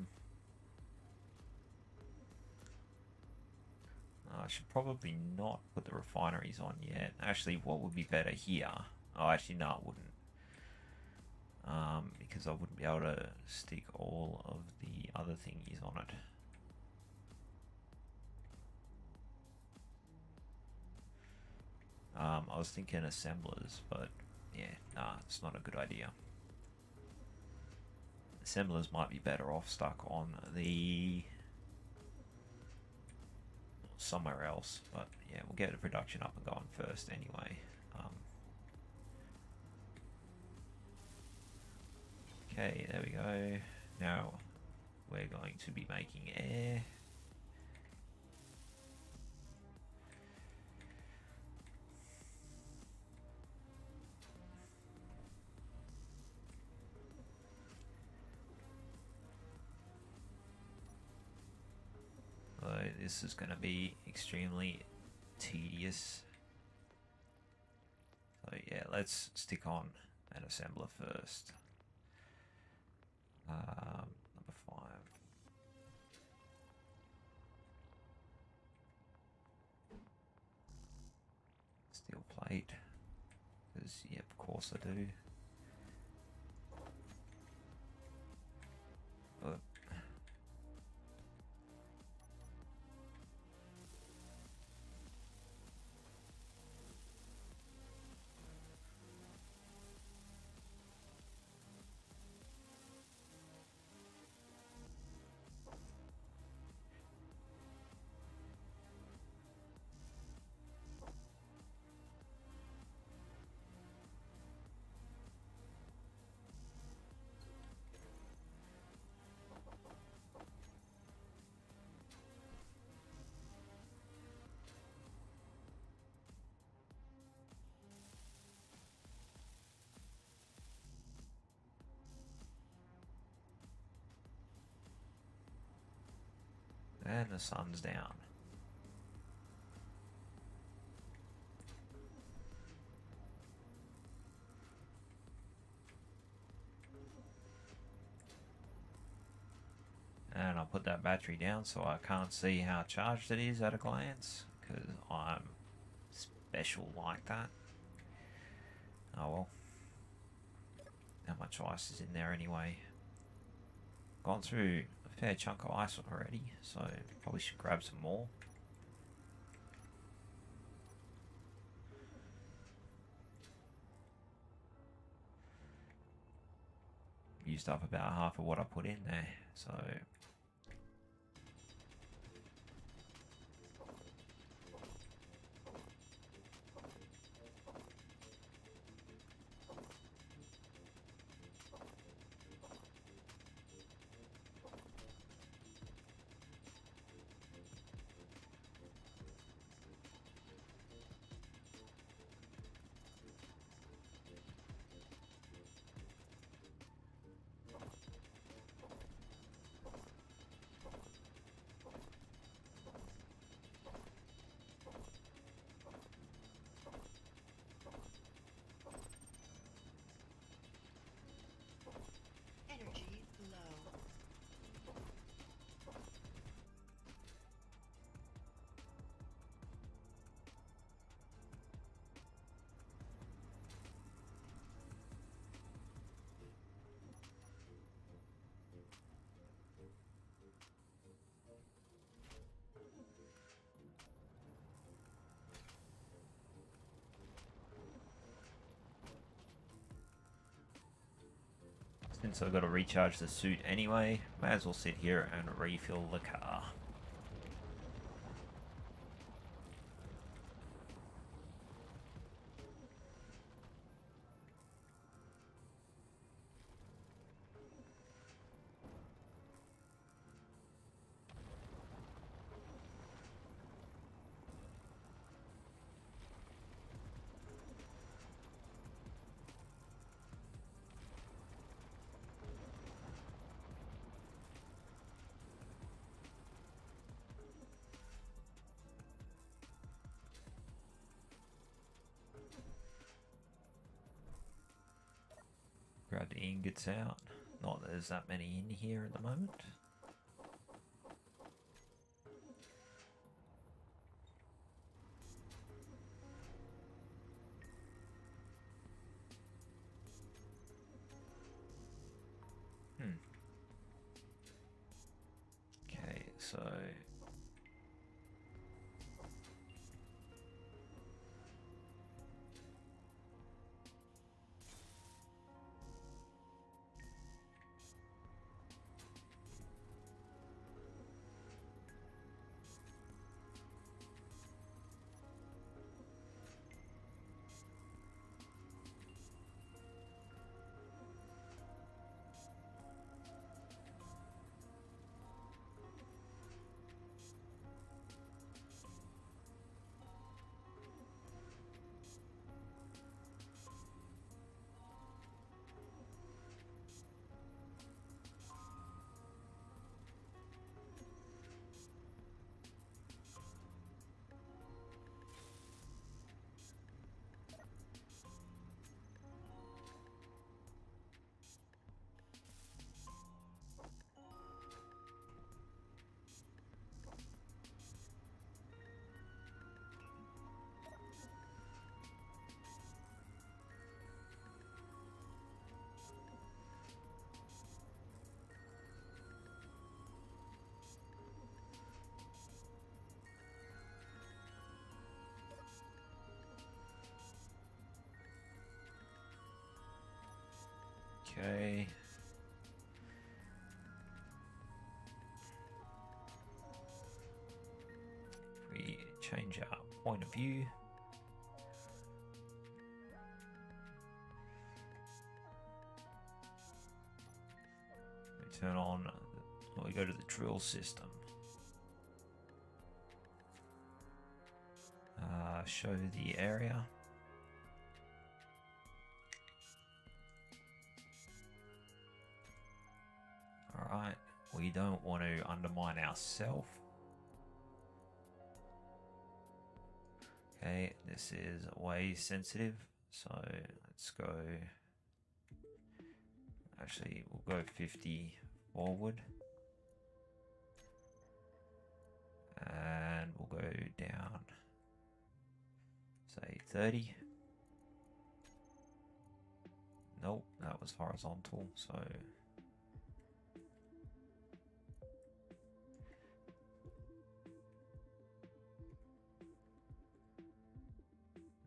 should probably not put the refineries on yet. Actually, what would be better here? Oh, actually, no, it wouldn't. Because I wouldn't be able to stick all of the other thingies on it. I was thinking assemblers, but yeah, nah, it's not a good idea. Assemblers might be better off stuck on the somewhere else, but yeah, we'll get the production up and going first anyway. Okay, there we go. Now we're going to be making air. So this is going to be extremely tedious. So yeah, let's stick on an assembler first. Number 5. Steel plate. Because, yep, of course I do. But and the sun's down. And I'll put that battery down so I can't see how charged it is at a glance, because I'm special like that. Oh well. How much ice is in there anyway? Gone through a fair chunk of ice already, so probably should grab some more. Used up about half of what I put in there, so since I've got to recharge the suit anyway, may as well sit here and refill the car. Grab the ingots out. Not that there's that many in here at the moment. Okay, so... Okay. We change our point of view. We turn on, we go to the drill system. Show the area. Alright, we don't want to undermine ourselves. Okay, this is way sensitive, so let's go. Actually, we'll go 50 forward. And we'll go down, say 30. Nope, that was horizontal, so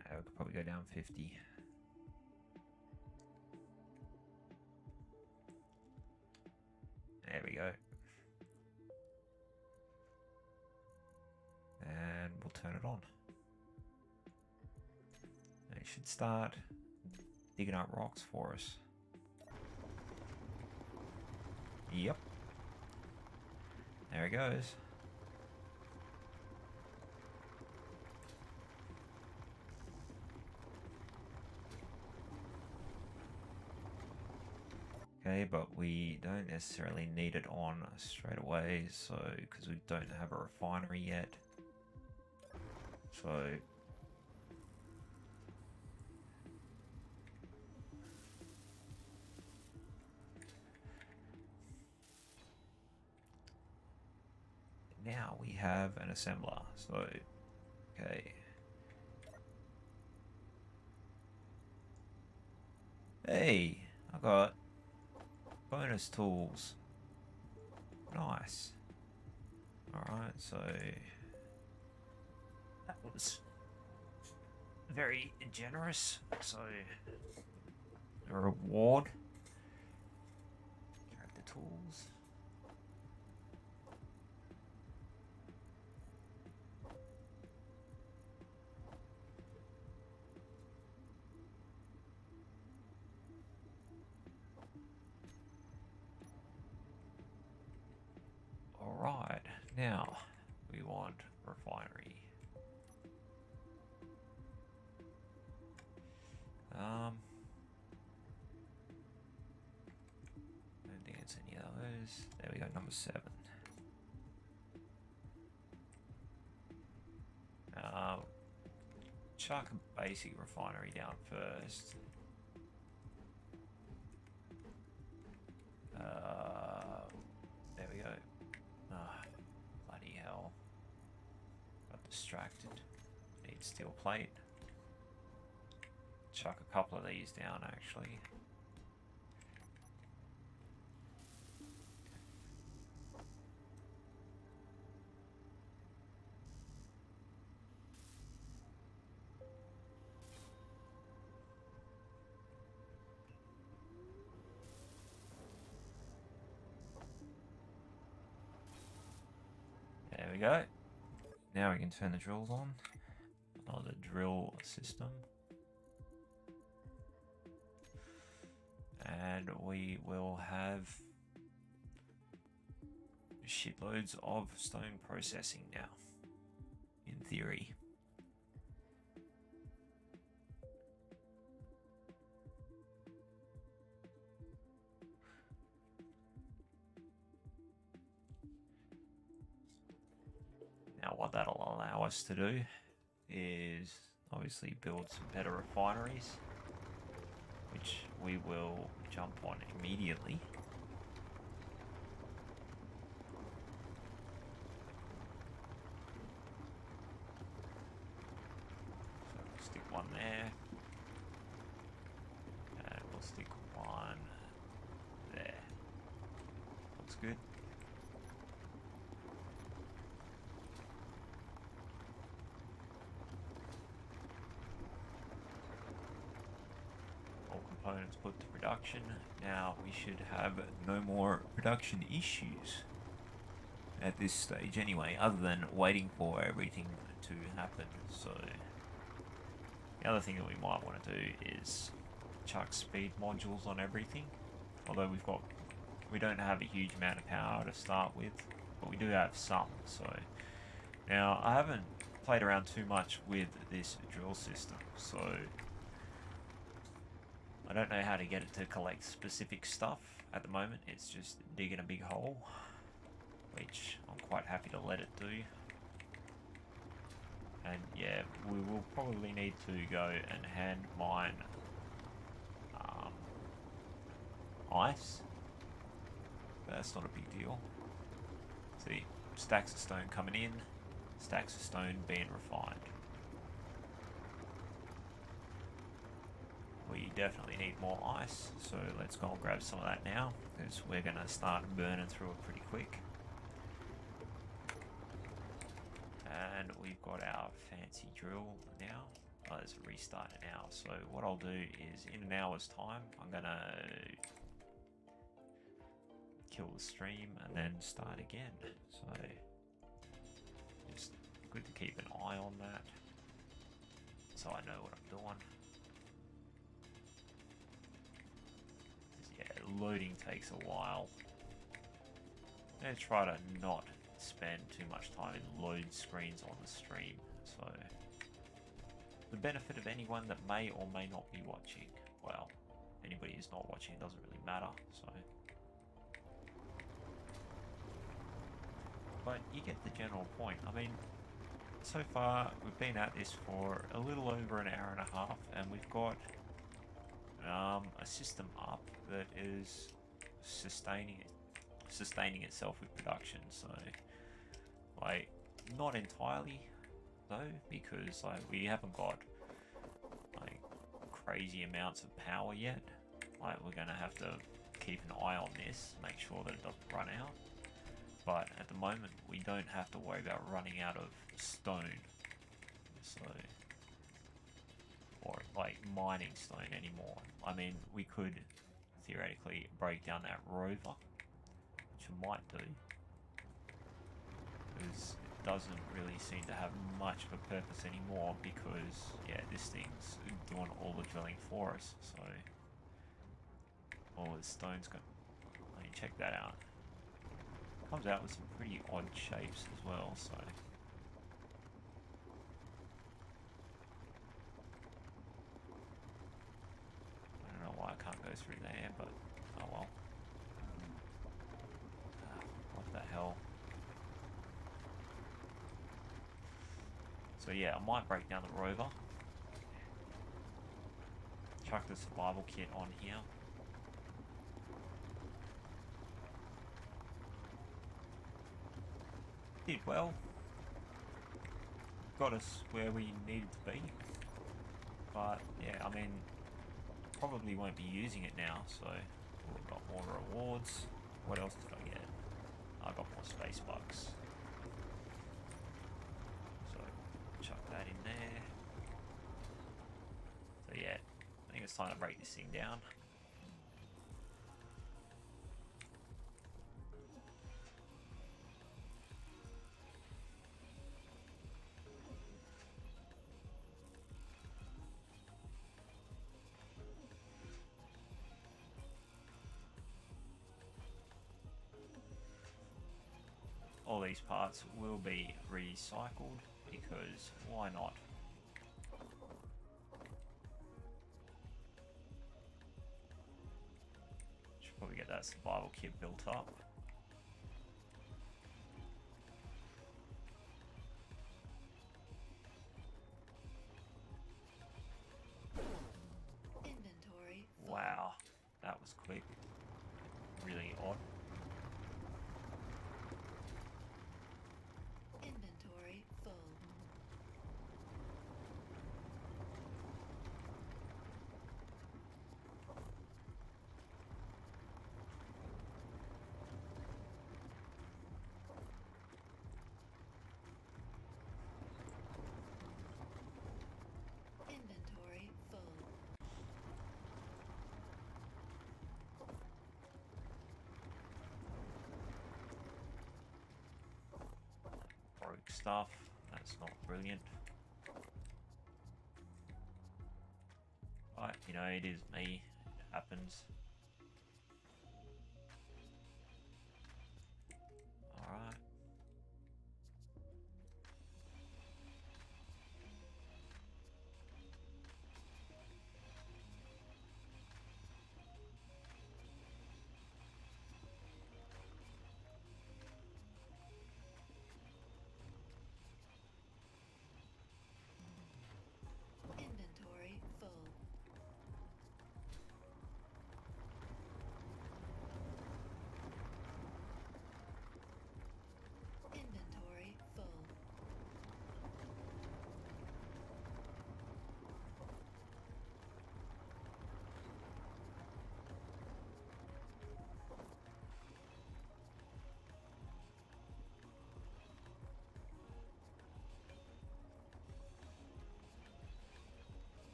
we could probably go down 50. There we go. And we'll turn it on. And it should start digging up rocks for us. Yep. There it goes. Okay, but we don't necessarily need it on straight away, so because we don't have a refinery yet. So now we have an assembler. So okay. Hey, I got bonus tools. Nice. Alright, so that was very generous. So a reward. tools. Alright, now we want refinery. I don't think it's any of those. There we go, number 7. Chuck a basic refinery down first. There we go. Bloody hell. Got distracted. Need steel plate. Chuck a couple of these down actually. There we go. Now we can turn the drills on. Oh, the drill system. And we will have shitloads of stone processing now, in theory. Now what that'll allow us to do is obviously build some better refineries, which we will jump on immediately. So we'll stick one there, and we'll stick one there. Looks good. Components put to production. Now we should have no more production issues at this stage anyway, other than waiting for everything to happen. So the other thing that we might want to do is chuck speed modules on everything, although we don't have a huge amount of power to start with, but we do have some. So now I haven't played around too much with this drill system, so I don't know how to get it to collect specific stuff at the moment. It's just digging a big hole, which I'm quite happy to let it do. And yeah, we will probably need to go and hand mine ice. But that's not a big deal. See, stacks of stone coming in, stacks of stone being refined. We definitely need more ice, so let's go and grab some of that now, because we're going to start burning through it pretty quick. And we've got our fancy drill now. Oh, there's a restart now, so what I'll do is in an hour's time, I'm going to kill the stream and then start again. So it's good to keep an eye on that, so I know what I'm doing. Loading takes a while. I'm going to try to not spend too much time in load screens on the stream, so the benefit of anyone that may or may not be watching, well, anybody who's not watching, it doesn't really matter, so but you get the general point. I mean, so far we've been at this for a little over an hour and a half, and we've got a system up that is sustaining itself with production. So like, not entirely though, because like we haven't got like crazy amounts of power yet. Like, we're gonna have to keep an eye on this, make sure that it doesn't run out. But at the moment we don't have to worry about running out of stone, so, or like mining stone anymore. I mean, we could theoretically break down that rover I might do. Because it doesn't really seem to have much of a purpose anymore because, yeah, this thing's doing all the drilling for us. So, all the stone's going to... I mean, check that out. Comes out with some pretty odd shapes as well, so... I don't know why I can't go through there, but oh well. What the hell? So yeah, I might break down the rover. Chuck the survival kit on here. Did well. Got us where we needed to be. But yeah, I mean, probably won't be using it now, so we've got more rewards. What else did I get? I got more space bucks. So chuck that in there. So yeah, I think it's time to break this thing down. All these parts will be recycled because why not? Should probably get that survival kit built up. Inventory. Wow, that was quick. Really odd. Inventory full. Inventory full. Broke stuff. That's not brilliant. But, you know, it is me. It happens. Alright. Inventory full. Inventory full.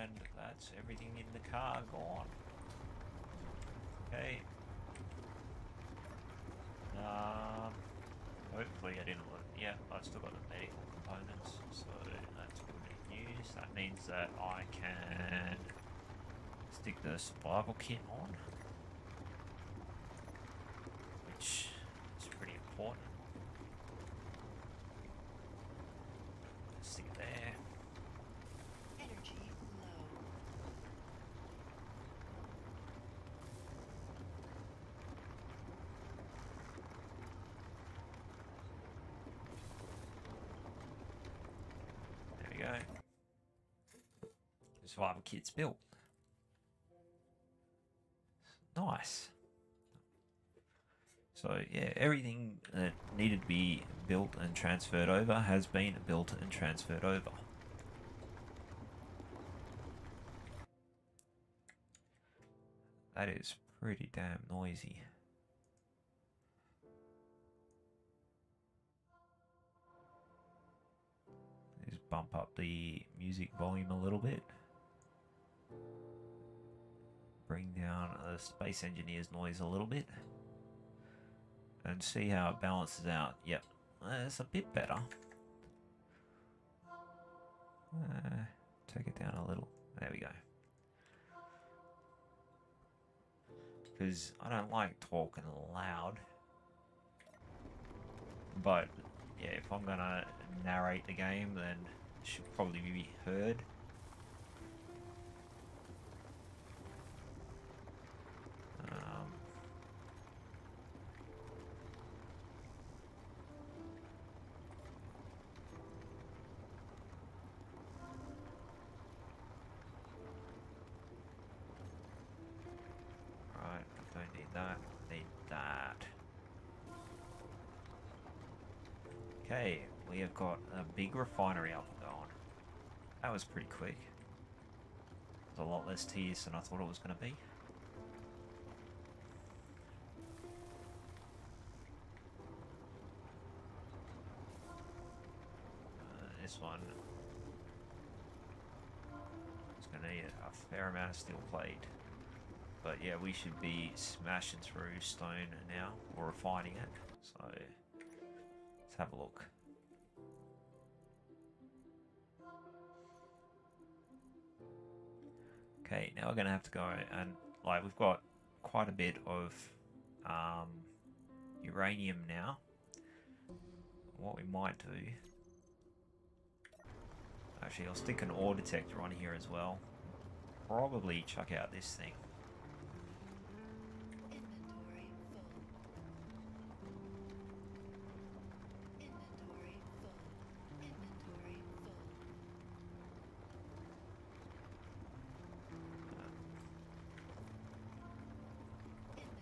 And that's everything in the car gone. Okay. Hopefully I didn't look. Yeah, I've still got the medical components, so that's good news. That means that I can stick the survival kit on, which is pretty important. Stick it there. Energy low. There we go. The survival kit's built. Nice. So yeah, everything that needed to be built and transferred over has been built and transferred over. That is pretty damn noisy. Just bump up the music volume a little bit. Bring down the space engineer's noise a little bit. And see how it balances out. Yep, it's a bit better. Take it down a little. There we go. Because I don't like talking loud. But yeah, if I'm gonna narrate the game, then it should probably be heard. Right, I don't need that. I need that. Okay, we have got a big refinery up and going. That was pretty quick. It was a lot less tedious than I thought it was going to be. This one is going to need a fair amount of steel plate. But yeah, we should be smashing through stone now, or refining it. So let's have a look. Okay, now we're going to have to go and, like, we've got quite a bit of uranium now. What we might do... Actually, I'll stick an ore detector on here as well. Probably chuck out this thing. Inventory full. Inventory full. Inventory full. Inventory full. Yeah.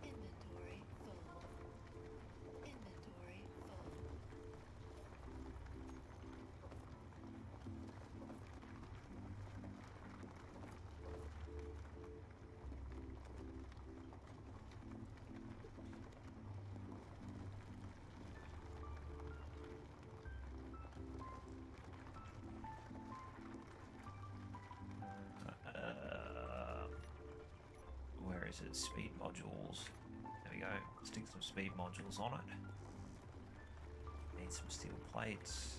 Inventory full. Inventory full. Where is it? Speed modules. There we go. Stick some speed modules on it. Need some steel plates.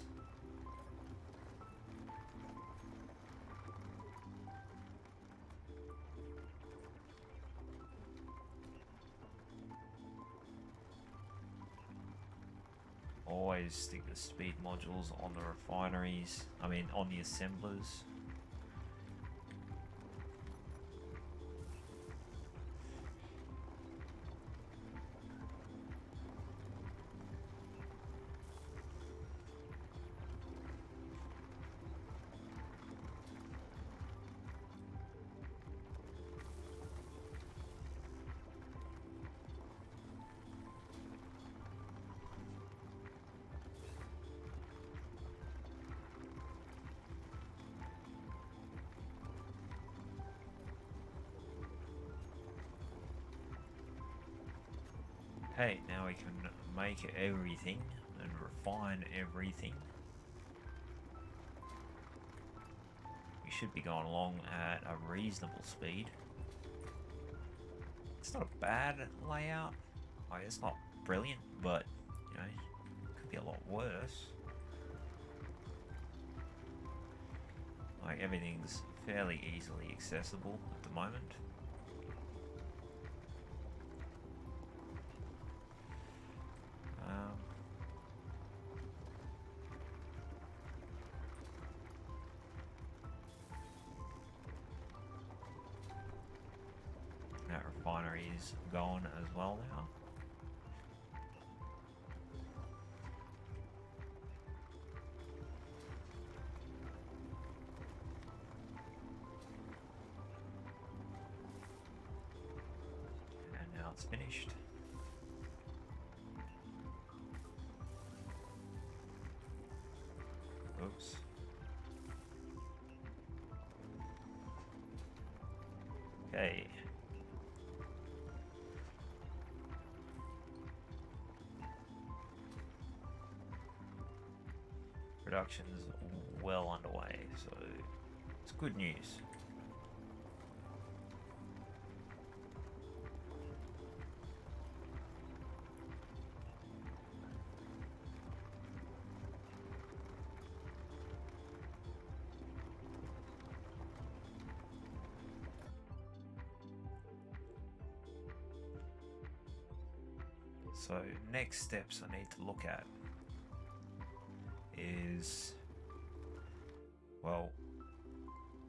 Always stick the speed modules on the refineries. I mean, on the assemblers. Okay, now we can make everything and refine everything. We should be going along at a reasonable speed. It's not a bad layout. Like, it's not brilliant, but, you know, it could be a lot worse. Like, everything's fairly easily accessible at the moment. That refinery is gone as well now. And now it's finished. Oops. Okay. Production's well underway, so it's good news. So next steps I need to look at is, well,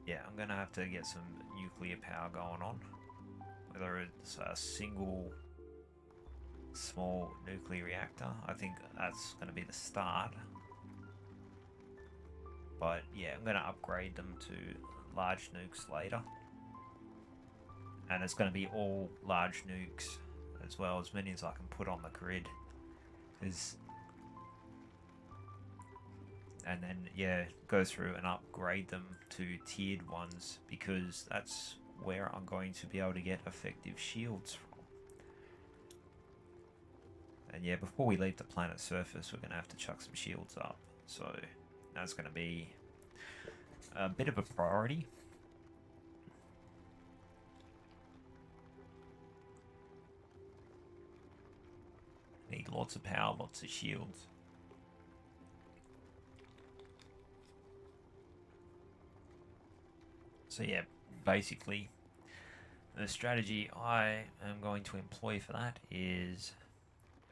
yeah, I'm gonna have to get some nuclear power going on. Whether it's a single small nuclear reactor, I think that's gonna be the start. But yeah, I'm gonna upgrade them to large nukes later. And it's gonna be all large nukes as well, as many as I can put on the grid. And then, yeah, go through and upgrade them to tiered ones, because that's where I'm going to be able to get effective shields from. And yeah, before we leave the planet's surface, we're going to have to chuck some shields up. So that's going to be a bit of a priority. Need lots of power, lots of shields. So yeah, basically, the strategy I am going to employ for that is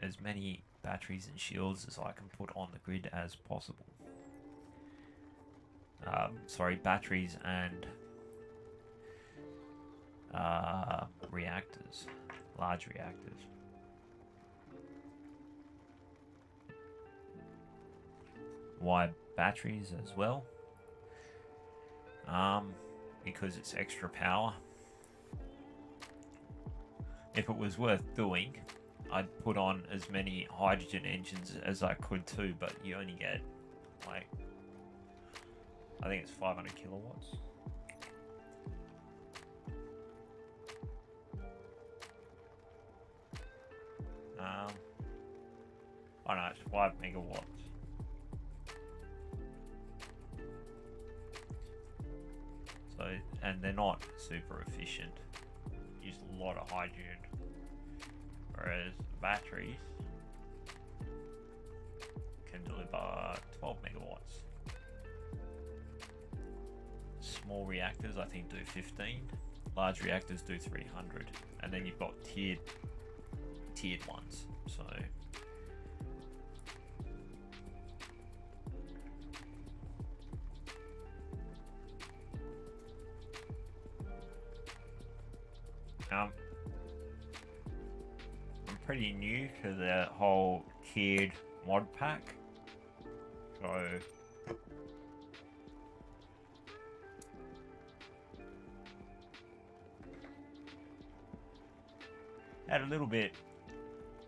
as many batteries and shields as I can put on the grid as possible. Sorry, batteries and reactors, large reactors. Why batteries as well? Because it's extra power. If it was worth doing, I'd put on as many hydrogen engines as I could too, but you only get, like, I think it's 500 kilowatts. Oh no, it's 5 megawatts. So, and they're not super efficient. Use a lot of hydrogen. Whereas batteries can deliver 12 megawatts. Small reactors, I think, do 15. Large reactors do 300. And then you've got tiered ones. So I'm pretty new to the whole tiered mod pack, so had a little bit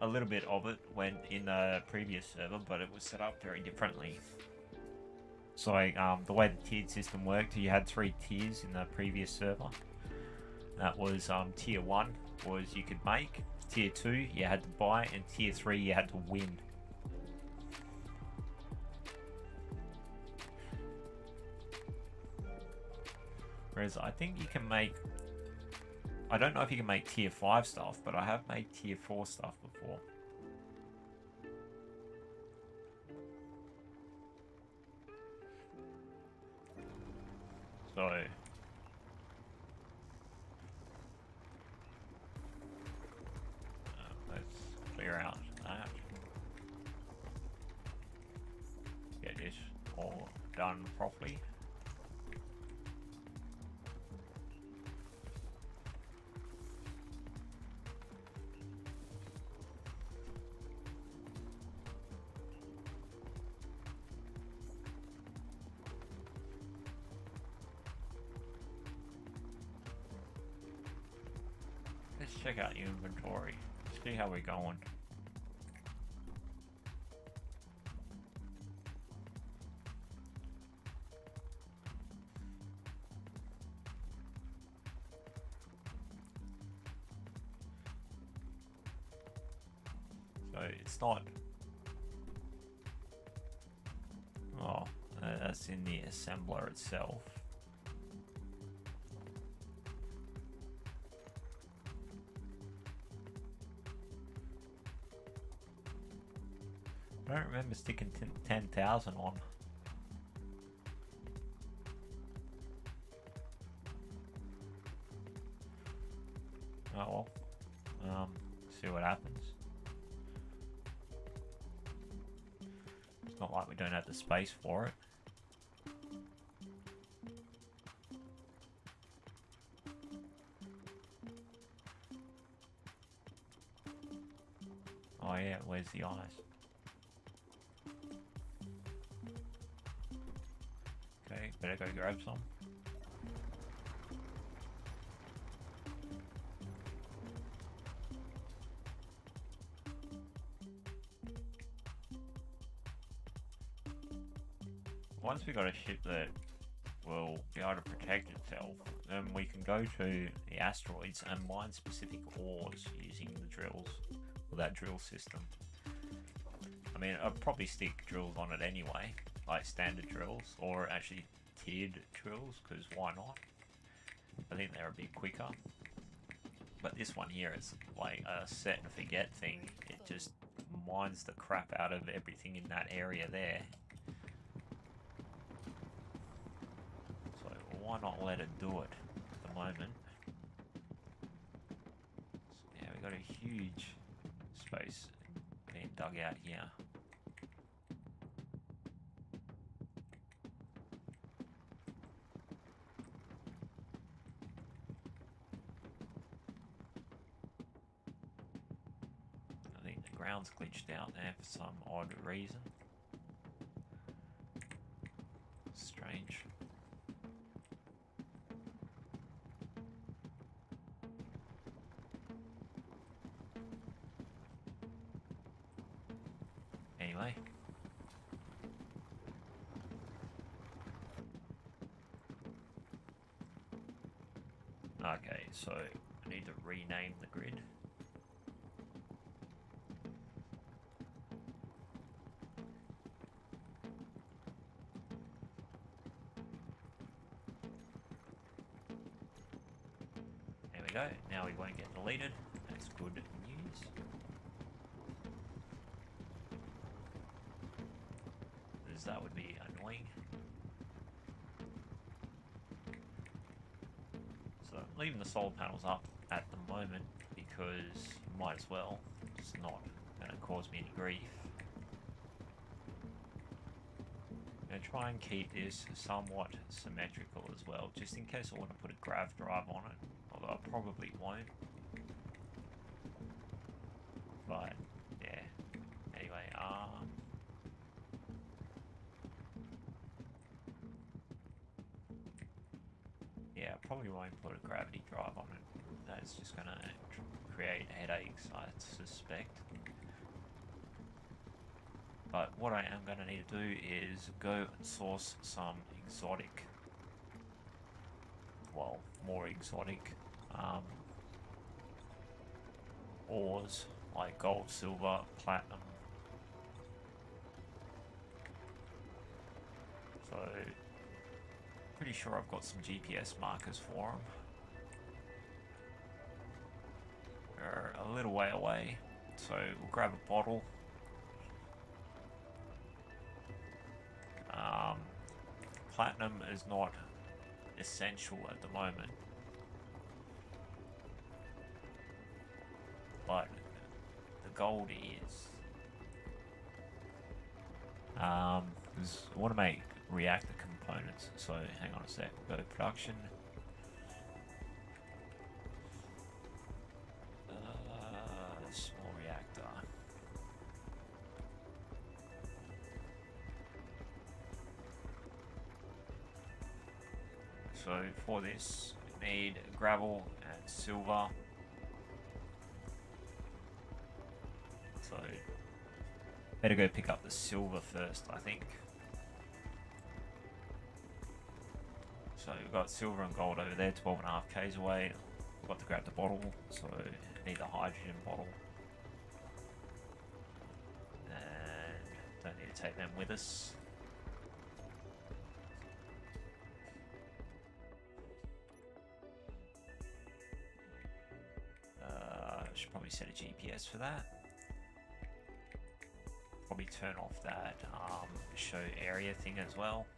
of it when in the previous server, but it was set up very differently. So the way the tiered system worked, you had 3 tiers in the previous server. That was tier 1 was you could make, tier 2 you had to buy, and tier 3 you had to win. Whereas I think you can make, I don't know if you can make tier 5 stuff, but I have made tier 4 stuff before. So let's clear out that. Get this all done properly. check out your inventory. See how we're going. So it's not. Oh, that's in the assembler itself. I don't remember sticking 10,000 on. Oh well. See what happens. It's not like we don't have the space for it. Oh yeah, where's the ice? Okay, better go grab some. Once we got a ship that will be able to protect itself, then we can go to the asteroids and mine specific ores using the drills, or that drill system. I mean, I'd probably stick drills on it anyway, like standard drills, or actually tiered drills, because why not? I think they're a bit quicker. But this one here is like a set and forget thing. It just mines the crap out of everything in that area there. So why not let it do it at the moment? So yeah, we got a huge space being dug out here. I think the ground's glitched out there for some odd reason. Strange. Anyway. Okay, so I need to rename the grid. There we go. Now we won't get deleted. That's good news. As that would be annoying. So I'm leaving the solar panels up at the moment because might as well. It's not going to cause me any grief. I'm going to try and keep this somewhat symmetrical as well, just in case I want to put a grav drive on it, although I probably won't. But yeah, anyway, yeah, I probably won't put a gravity drive on it. That's just going to create headaches, I suspect. But what I am going to need to do is go and source some exotic, well, more exotic ores like gold, silver, platinum. So, pretty sure I've got some GPS markers for them. They're a little way away, so we'll grab a bottle. Platinum is not essential at the moment, but the gold is. Because I want to make reactor components, so hang on a sec. Go to production. Small reactor. So for this, we need gravel and silver. So better go pick up the silver first, I think. So we've got silver and gold over there, 12.5 Ks away. I've got to grab the bottle, so I need the hydrogen bottle. And don't need to take them with us. Should probably set a GPS for that. Probably turn off that show area thing as well.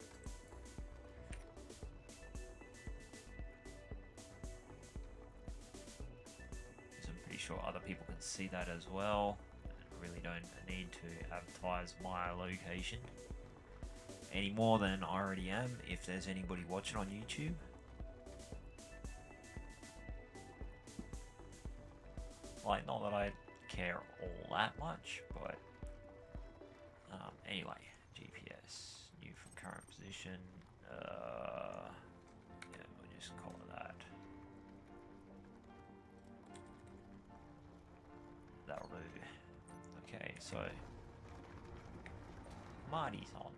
Because I'm pretty sure other people can see that as well. I really don't need to advertise my location any more than I already am, if there's anybody watching on YouTube. Like, not that I care all that much, but anyway, GPS, new from current position. Yeah, we'll just call it that. That'll do. Okay, so Marty's on.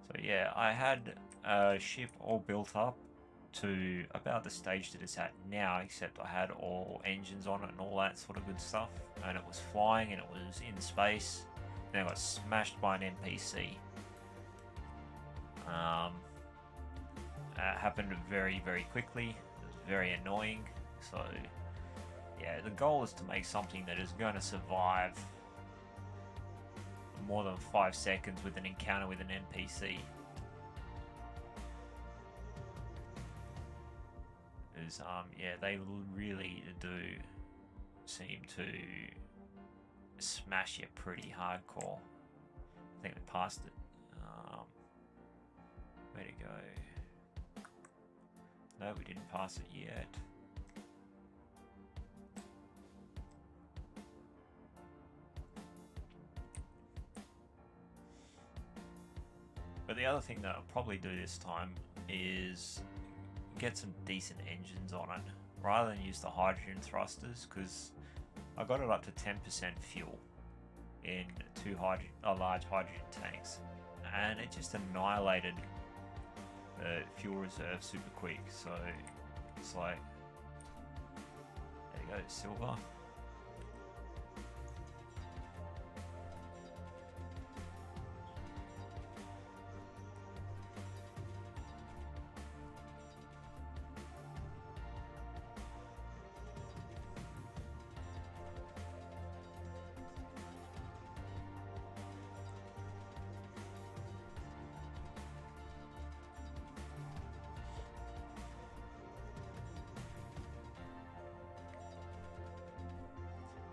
So yeah, I had a ship all built up to about the stage that it's at now, except I had all engines on it and all that sort of good stuff, and it was flying and it was in space. Then I got smashed by an NPC. It happened very, very quickly. It was very annoying. So yeah, the goal is to make something that is going to survive more than 5 seconds with an encounter with an NPC. Yeah, they really do seem to smash you pretty hardcore. I think we passed it. Way to go. No, we didn't pass it yet. But the other thing that I'll probably do this time is get some decent engines on it rather than use the hydrogen thrusters, because I got it up to 10% fuel in large hydrogen tanks, and it just annihilated the fuel reserve super quick. So it's like, there you go, silver.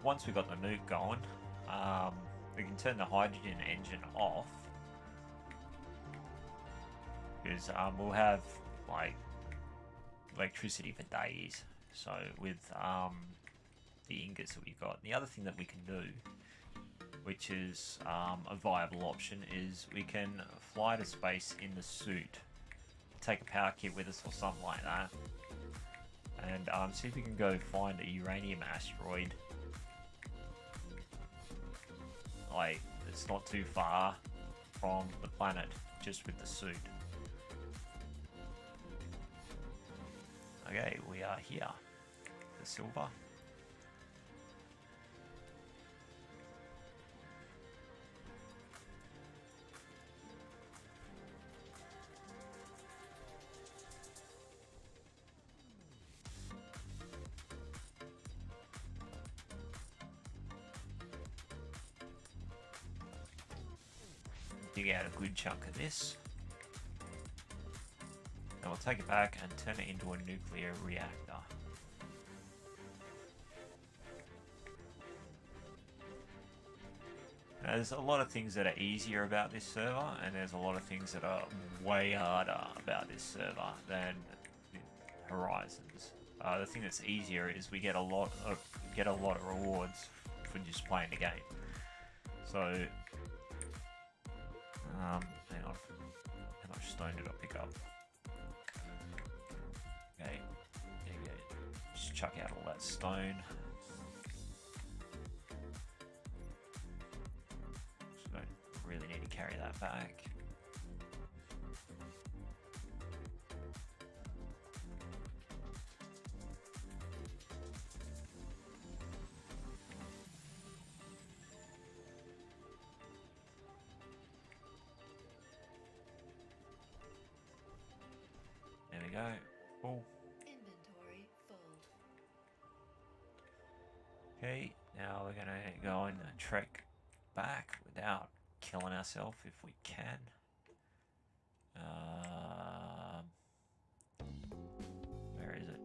Once we got the nuke going, we can turn the hydrogen engine off, because we'll have like electricity for days. So with the ingots that we've got, the other thing that we can do, which is a viable option, is we can fly to space in the suit, take a power kit with us or something like that, and see if we can go find a uranium asteroid. Like, it's not too far from the planet, just with the suit. Okay, we are here. The silver. Dig out a good chunk of this. And we'll take it back and turn it into a nuclear reactor. Now, there's a lot of things that are easier about this server, and there's a lot of things that are way harder about this server than Horizons. The thing that's easier is we get a lot of rewards for just playing the game. So hang on, how much stone did I pick up? Okay, there you go. Just chuck out all that stone. So don't really need to carry that back. There we go. Oh. Inventory full. Okay, now we're gonna go and trek back without killing ourselves if we can. Where is it?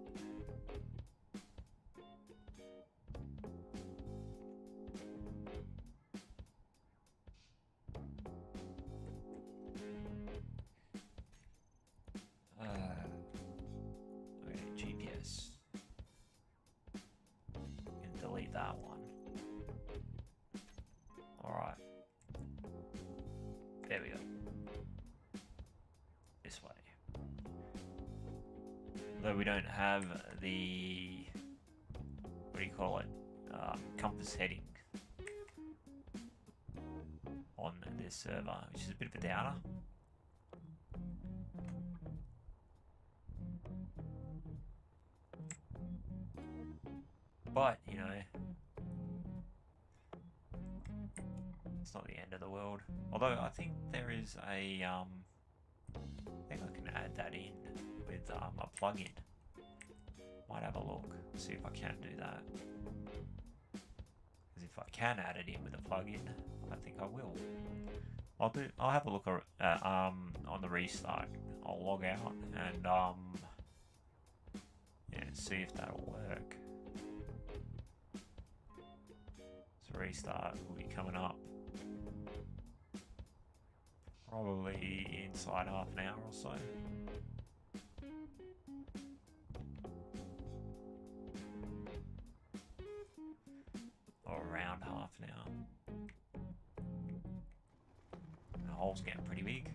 Okay, GPS. And delete that one. Alright. There we go. This way. Though we don't have the, what do you call it, compass heading on this server, which is a bit of a downer. But, you know, it's not the end of the world. Although I think there is a, I think I can add that in with a plugin. Might have a look, see if I can do that. Because if I can add it in with a plugin, I think I will. I'll have a look on the restart. I'll log out and yeah, see if that'll work. So restart will be coming up probably inside half an hour or so. Or around half an hour. The hole's getting pretty big.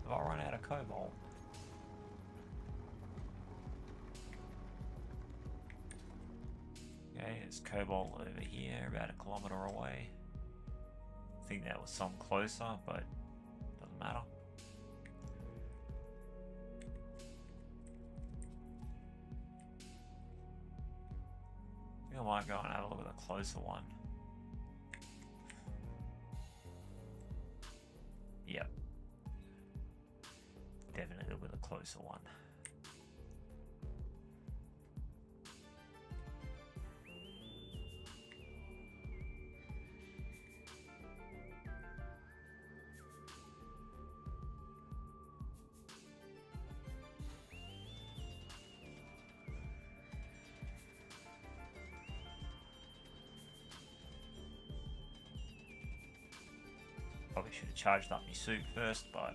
Have I run out of cobalt? Okay, there's cobalt over here, about a kilometre away. I think that was some closer, but doesn't matter. I think I might go and have a look at the closer one. Yep. Definitely with a closer one. Probably should have charged up my suit first, but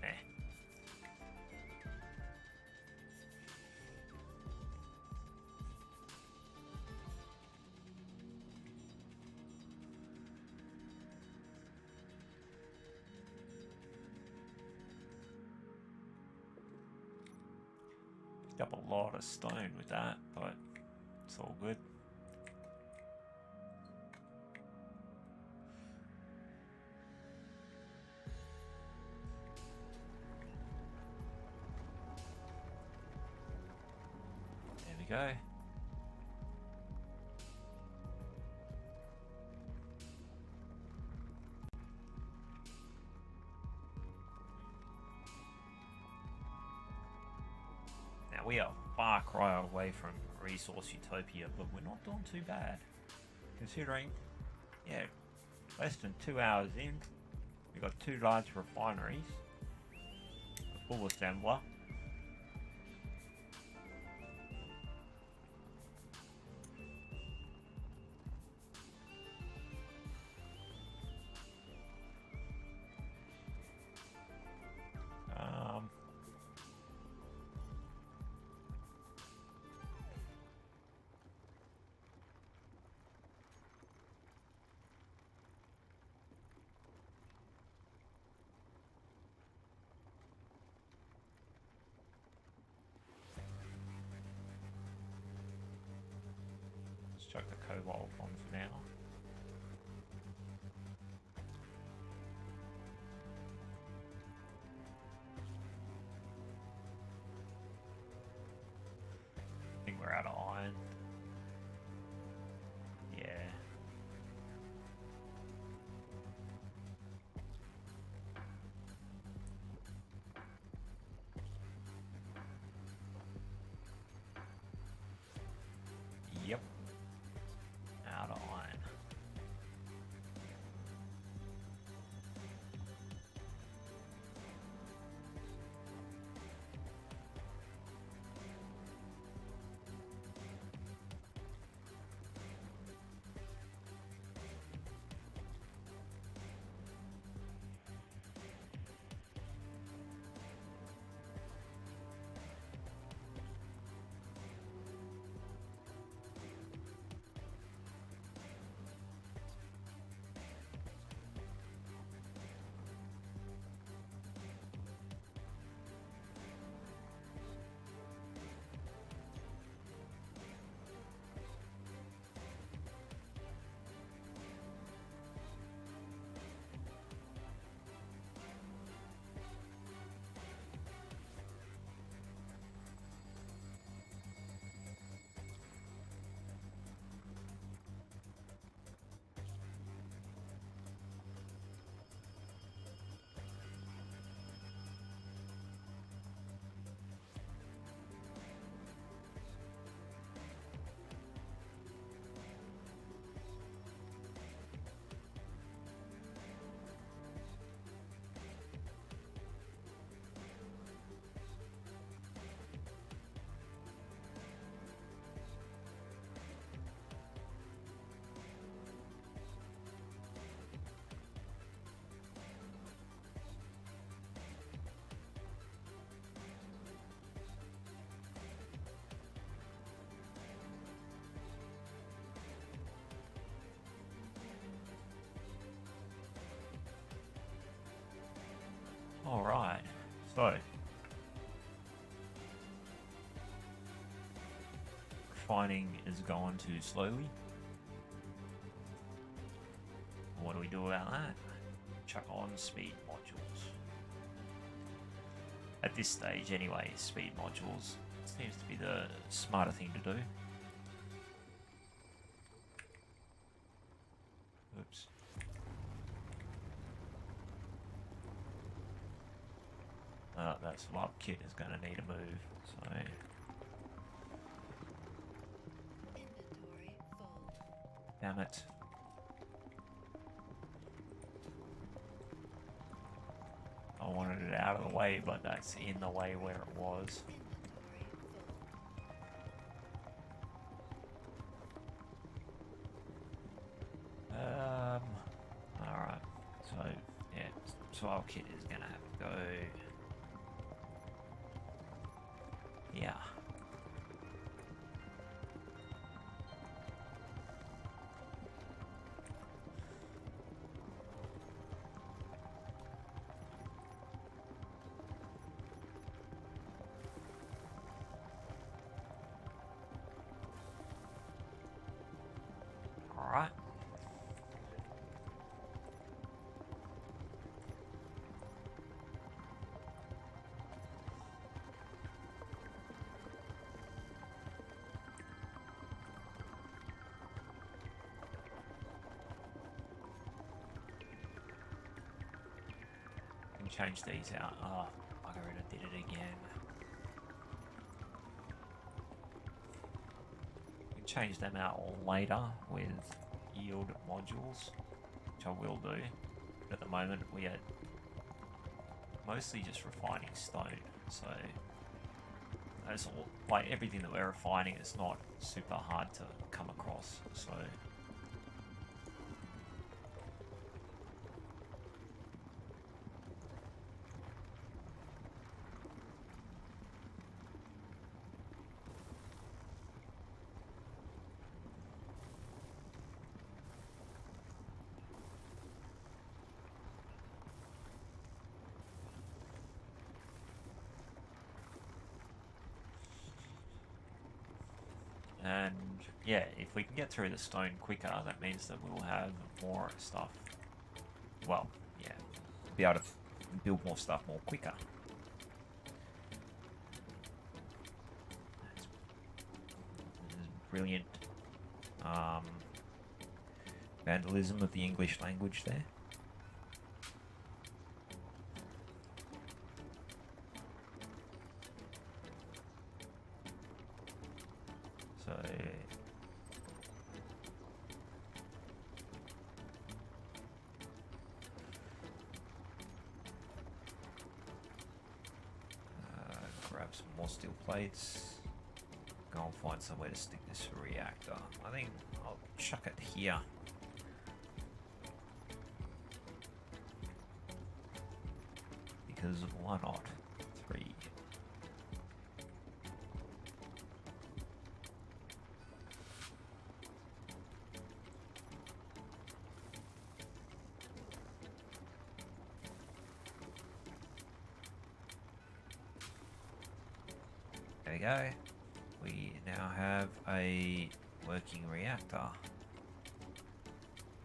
eh. Picked up a lot of stone with that, but it's all good. There we go. Now we are far cry away from resource utopia, but we're not doing too bad. Considering, yeah, Less than 2 hours in, we've got 2 large refineries, a full assembler, let's chuck the cobalt on for now. I think we're out of iron. Yeah. Yep. Out of iron. Alright, so refining is going too slowly. What do we do about that? Chuck on speed modules. At this stage anyway, speed modules seems to be the smarter thing to do. Oops. That swap kit is going to need a move, so... Inventory full. Damn it. I wanted it out of the way, but that's in the way where it was. Inventory full. Alright. So, yeah, swap kit is going to have to go... Yeah. All right. Change these out. Oh, bugger it, I did it again. We can change them out later with yield modules, which I will do. But at the moment, we are mostly just refining stone, so that's all. Like everything that we're refining is not super hard to come across, so. And yeah, if we can get through the stone quicker, that means that we'll have more stuff. Well, yeah, be able to build more stuff more quicker. This is brilliant vandalism of the English language there. So grab some more steel plates. Go and find somewhere to stick this reactor. I think I'll chuck it here. Because why not? 3. There we go. We now have a working reactor.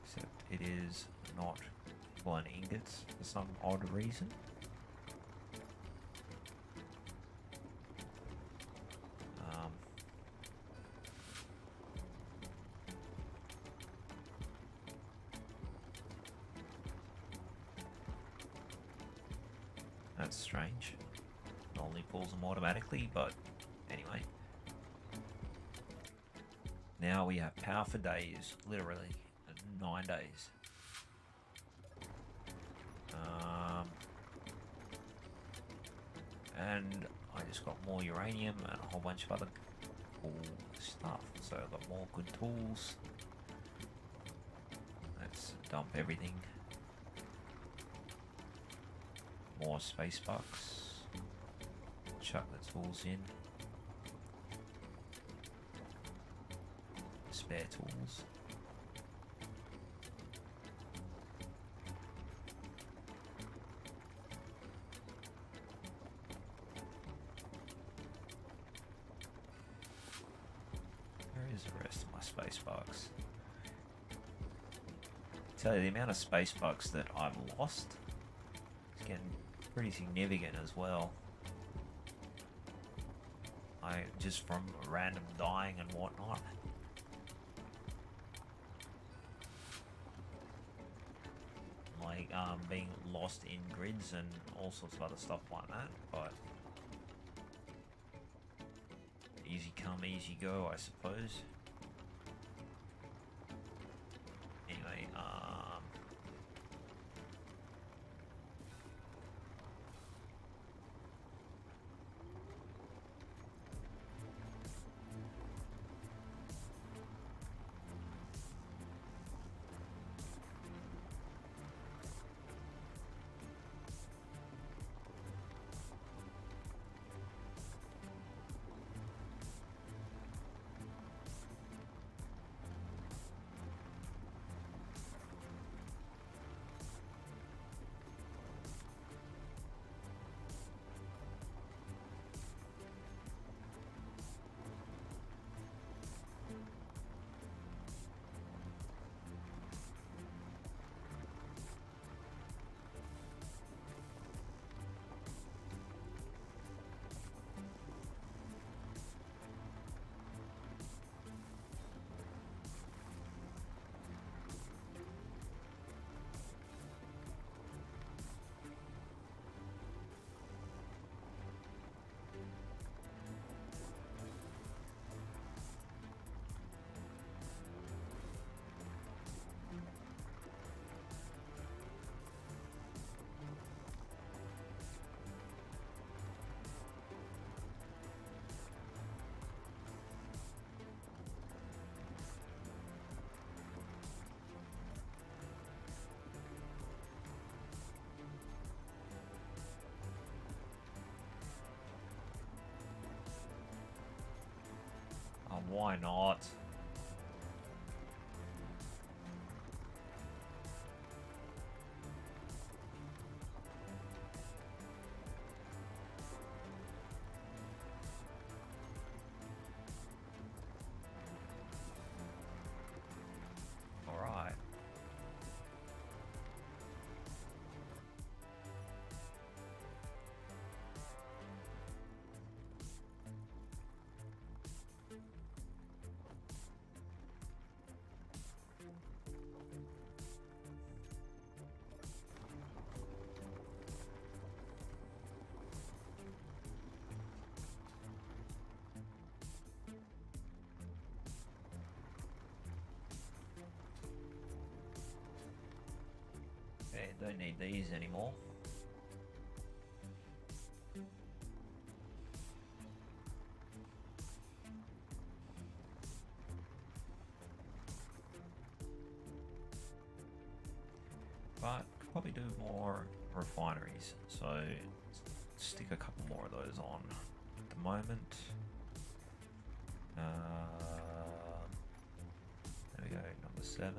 Except it is not full on ingots for some odd reason. That's strange. It only pulls them automatically, but anyway. Now we have power for days, literally 9 days. And I just got more uranium and a whole bunch of other cool stuff. So I've got more good tools. Let's dump everything. More space bucks. Chuck the tools in. Spare tools. Where is the rest of my space bucks? Tell you the amount of space bucks that I've lost is getting pretty significant as well. Just from random dying and whatnot. Like being lost in grids and all sorts of other stuff like that, but easy come, easy go, I suppose. Anyway, Why not? Alright. Okay, don't need these anymore. But could probably do more refineries, so stick a couple more of those on at the moment. There we go, number 7.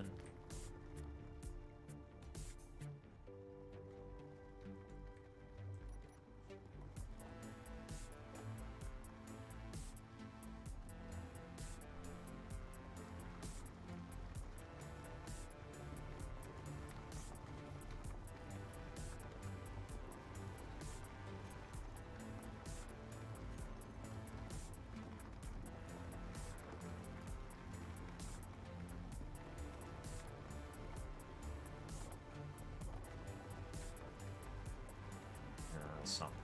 Something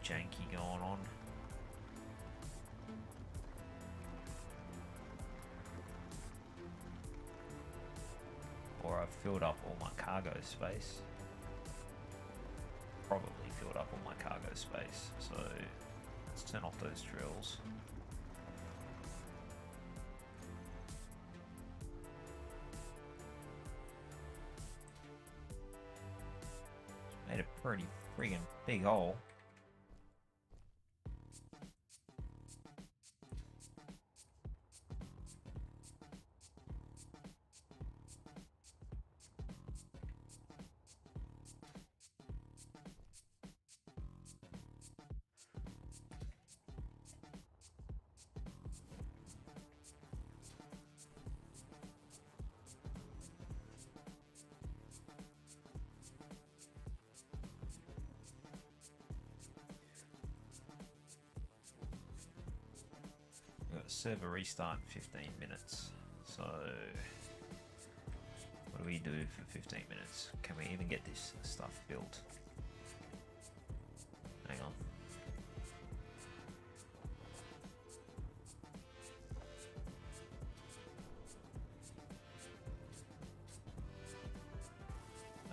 janky going on. Or I've filled up all my cargo space. Probably filled up all my cargo space. So let's turn off those drills. Made a pretty friggin' big hole. Server restart in 15 minutes. So what do we do for 15 minutes? Can we even get this stuff built? Hang on.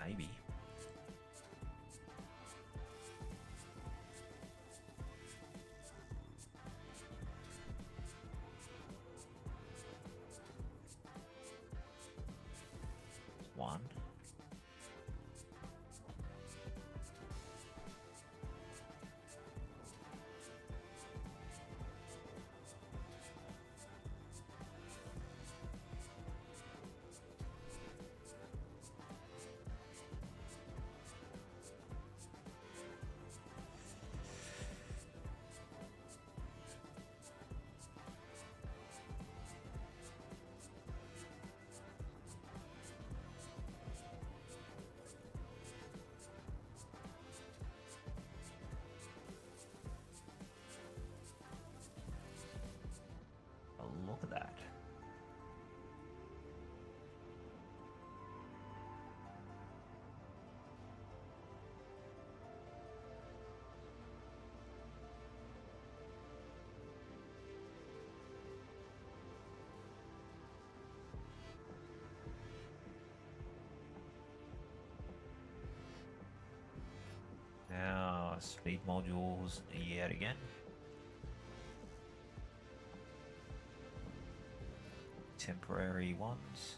Maybe. One. Look at that. Now, speed modules yet again. Temporary ones.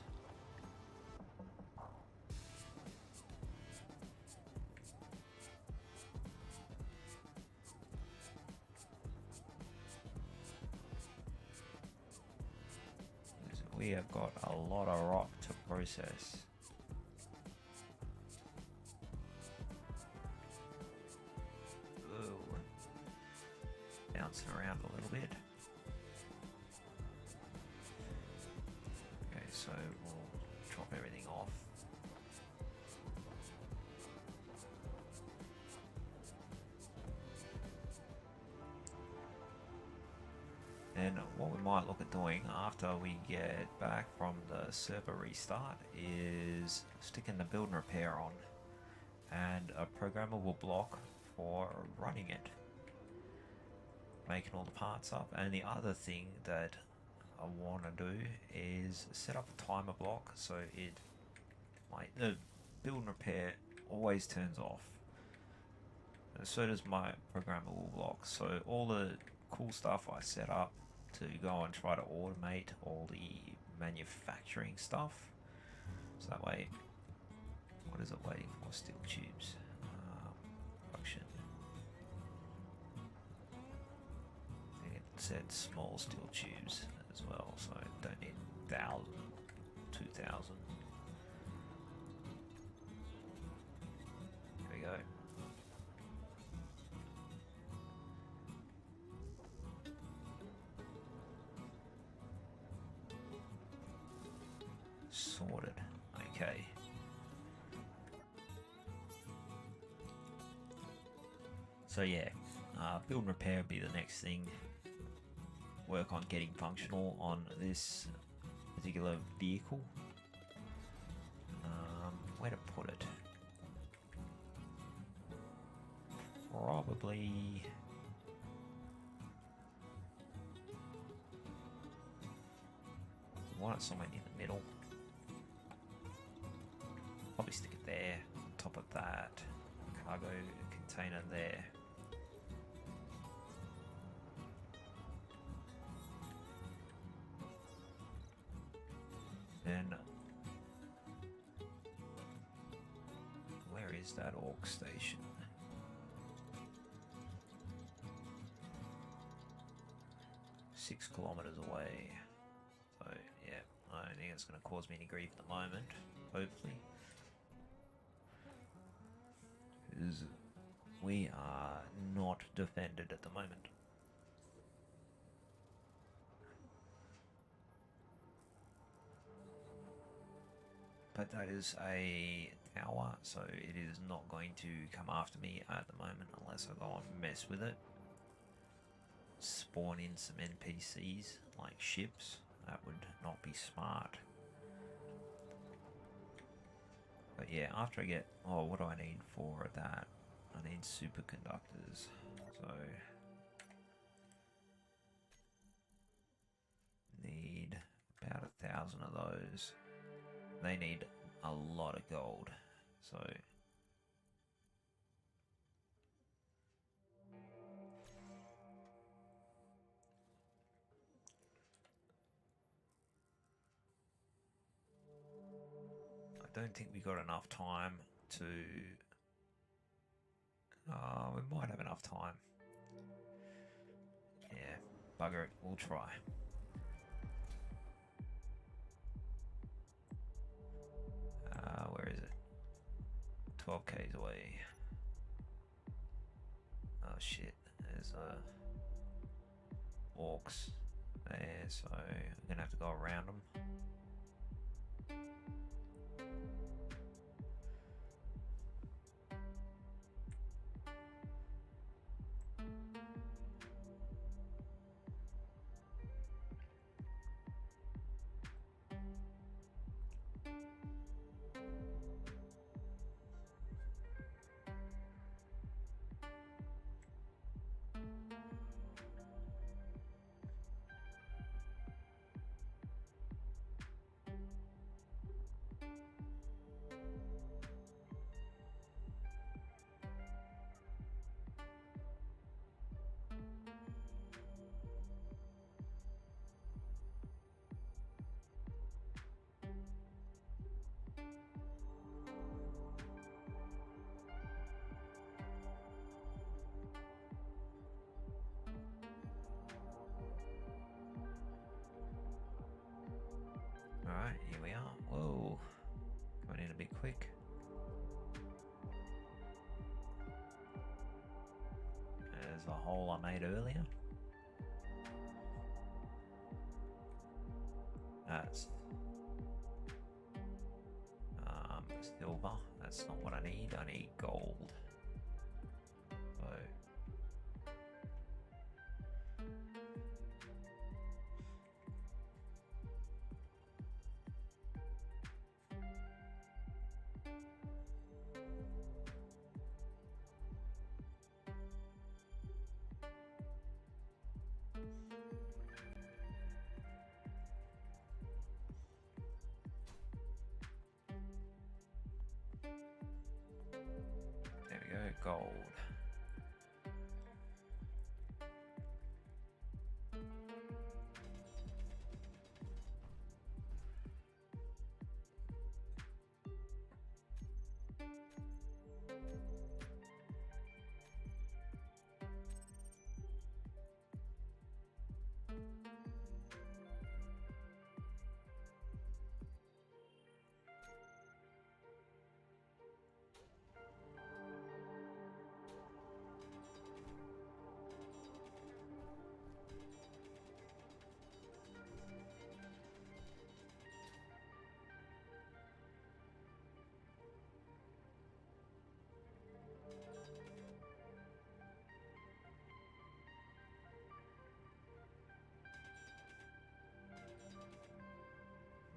we have got a lot of rock to process. Ooh. Bouncing around a little bit. Okay, so we'll drop everything off. And what we might look at doing after we get back from the server restart is sticking the build and repair on and a programmable block for running it, making all the parts up. And the other thing that I want to do is set up a timer block so the build and repair always turns off, and so does my programmable block. So all the cool stuff I set up to go and try to automate all the manufacturing stuff, so that way, what is it waiting for? Steel tubes production. I think it said small steel tubes as well, so I don't need 1,000, 2,000. Here we go. Sorted. Okay. So yeah, build and repair would be the next thing. Work on getting functional on this particular vehicle. Where to put it? Probably... want it somewhere in the middle. Probably stick it there, on top of that. Cargo container there. Then, where is that orc station? Six kilometers away. So, yeah, I don't think it's going to cause me any grief at the moment, hopefully. Because we are not defended at the moment. But that is a tower, so it is not going to come after me at the moment unless I go and mess with it. Spawn in some NPCs like ships. That would not be smart. But yeah, after I get... oh, what do I need for that? I need superconductors. So... need about 1,000 of those. They need a lot of gold. So... I don't think we got enough time to... we might have enough time. Yeah, bugger it, we'll try. Where is it? 12 k's away. Oh shit, there's orcs there, so I'm gonna have to go around them. Alright, here we are. Whoa. Coming in a bit quick. There's a hole I made earlier. That's silver. That's not what I need. I need gold. So there we go, gold.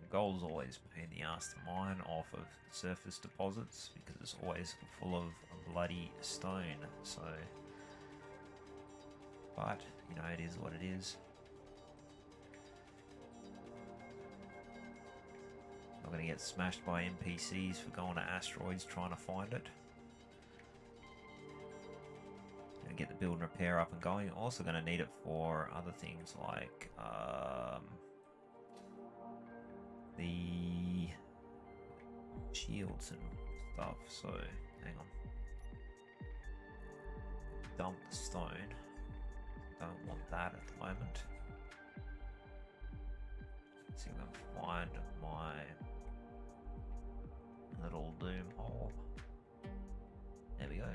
Gold's always a pain in the ass to mine off of surface deposits because it's always full of bloody stone. So, but you know, it is what it is. Not going to get smashed by NPCs for going to asteroids trying to find it. Going to get the build and repair up and going. Also going to need it for other things like the shields and stuff. So hang on, dump the stone. Don't want that at the moment. Let's see if I can find my little doom hole. There we go.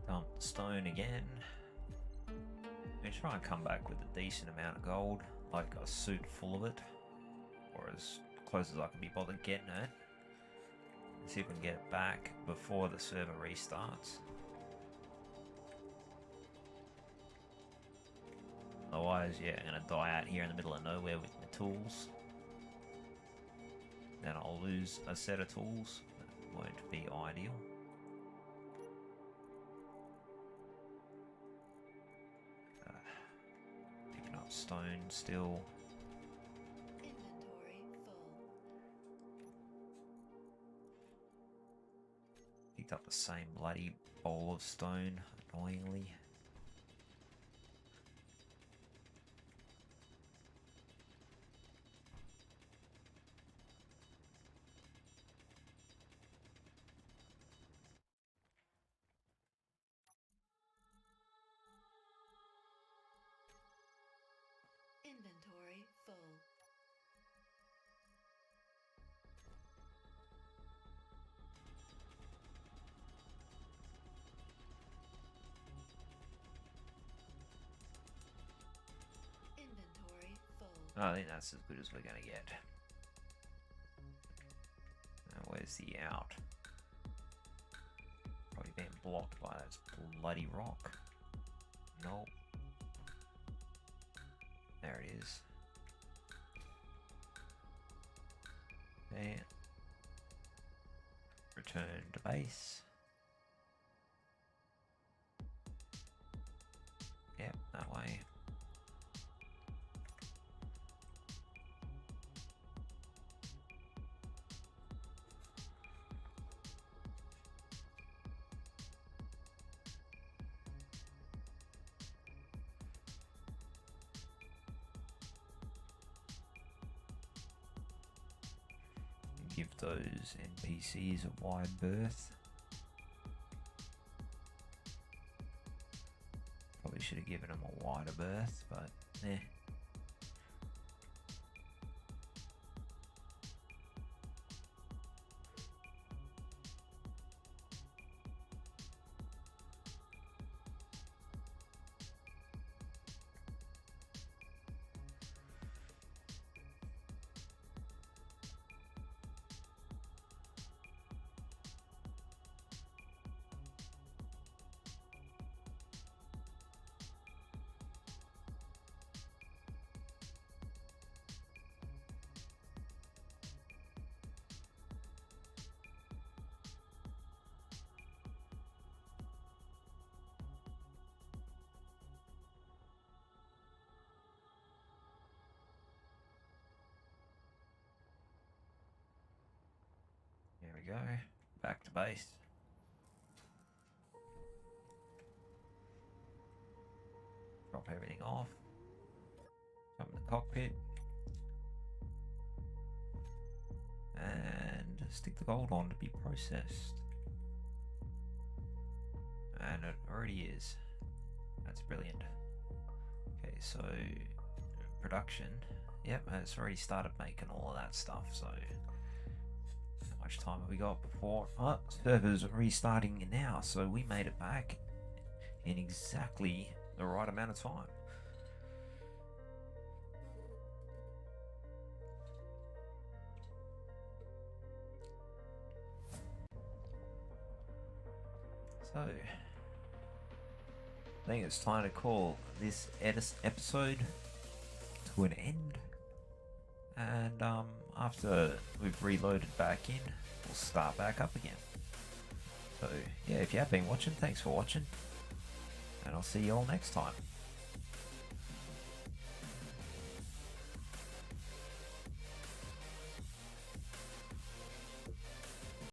Dump the stone again. I'm try and come back with a decent amount of gold, like a suit full of it, or as close as I can be bothered getting it. See if we can get it back before the server restarts. Otherwise, yeah, I'm gonna die out here in the middle of nowhere with my tools. Then I'll lose a set of tools. That won't be ideal. Picking up stone still. Inventory full. Picked up the same bloody bowl of stone, annoyingly. Inventory full. Inventory full. I think that's as good as we're going to get. Now, where's the out? Probably being blocked by that bloody rock. Nope. There it is. There. Return to base. Yep, that way. give those NPCs a wide berth. Probably should have given them a wider berth, but eh. There we go. Back to base. Drop everything off. Jump in the cockpit. And stick the gold on to be processed. And it already is. That's brilliant. Okay, so production. Yep, it's already started making all of that stuff, so how much time have we got before? Oh, server's restarting now, so we made it back in exactly the right amount of time. So, I think it's time to call this episode to an end. And after we've reloaded back in, we'll start back up again. So yeah, if you have been watching, thanks for watching. And I'll see you all next time.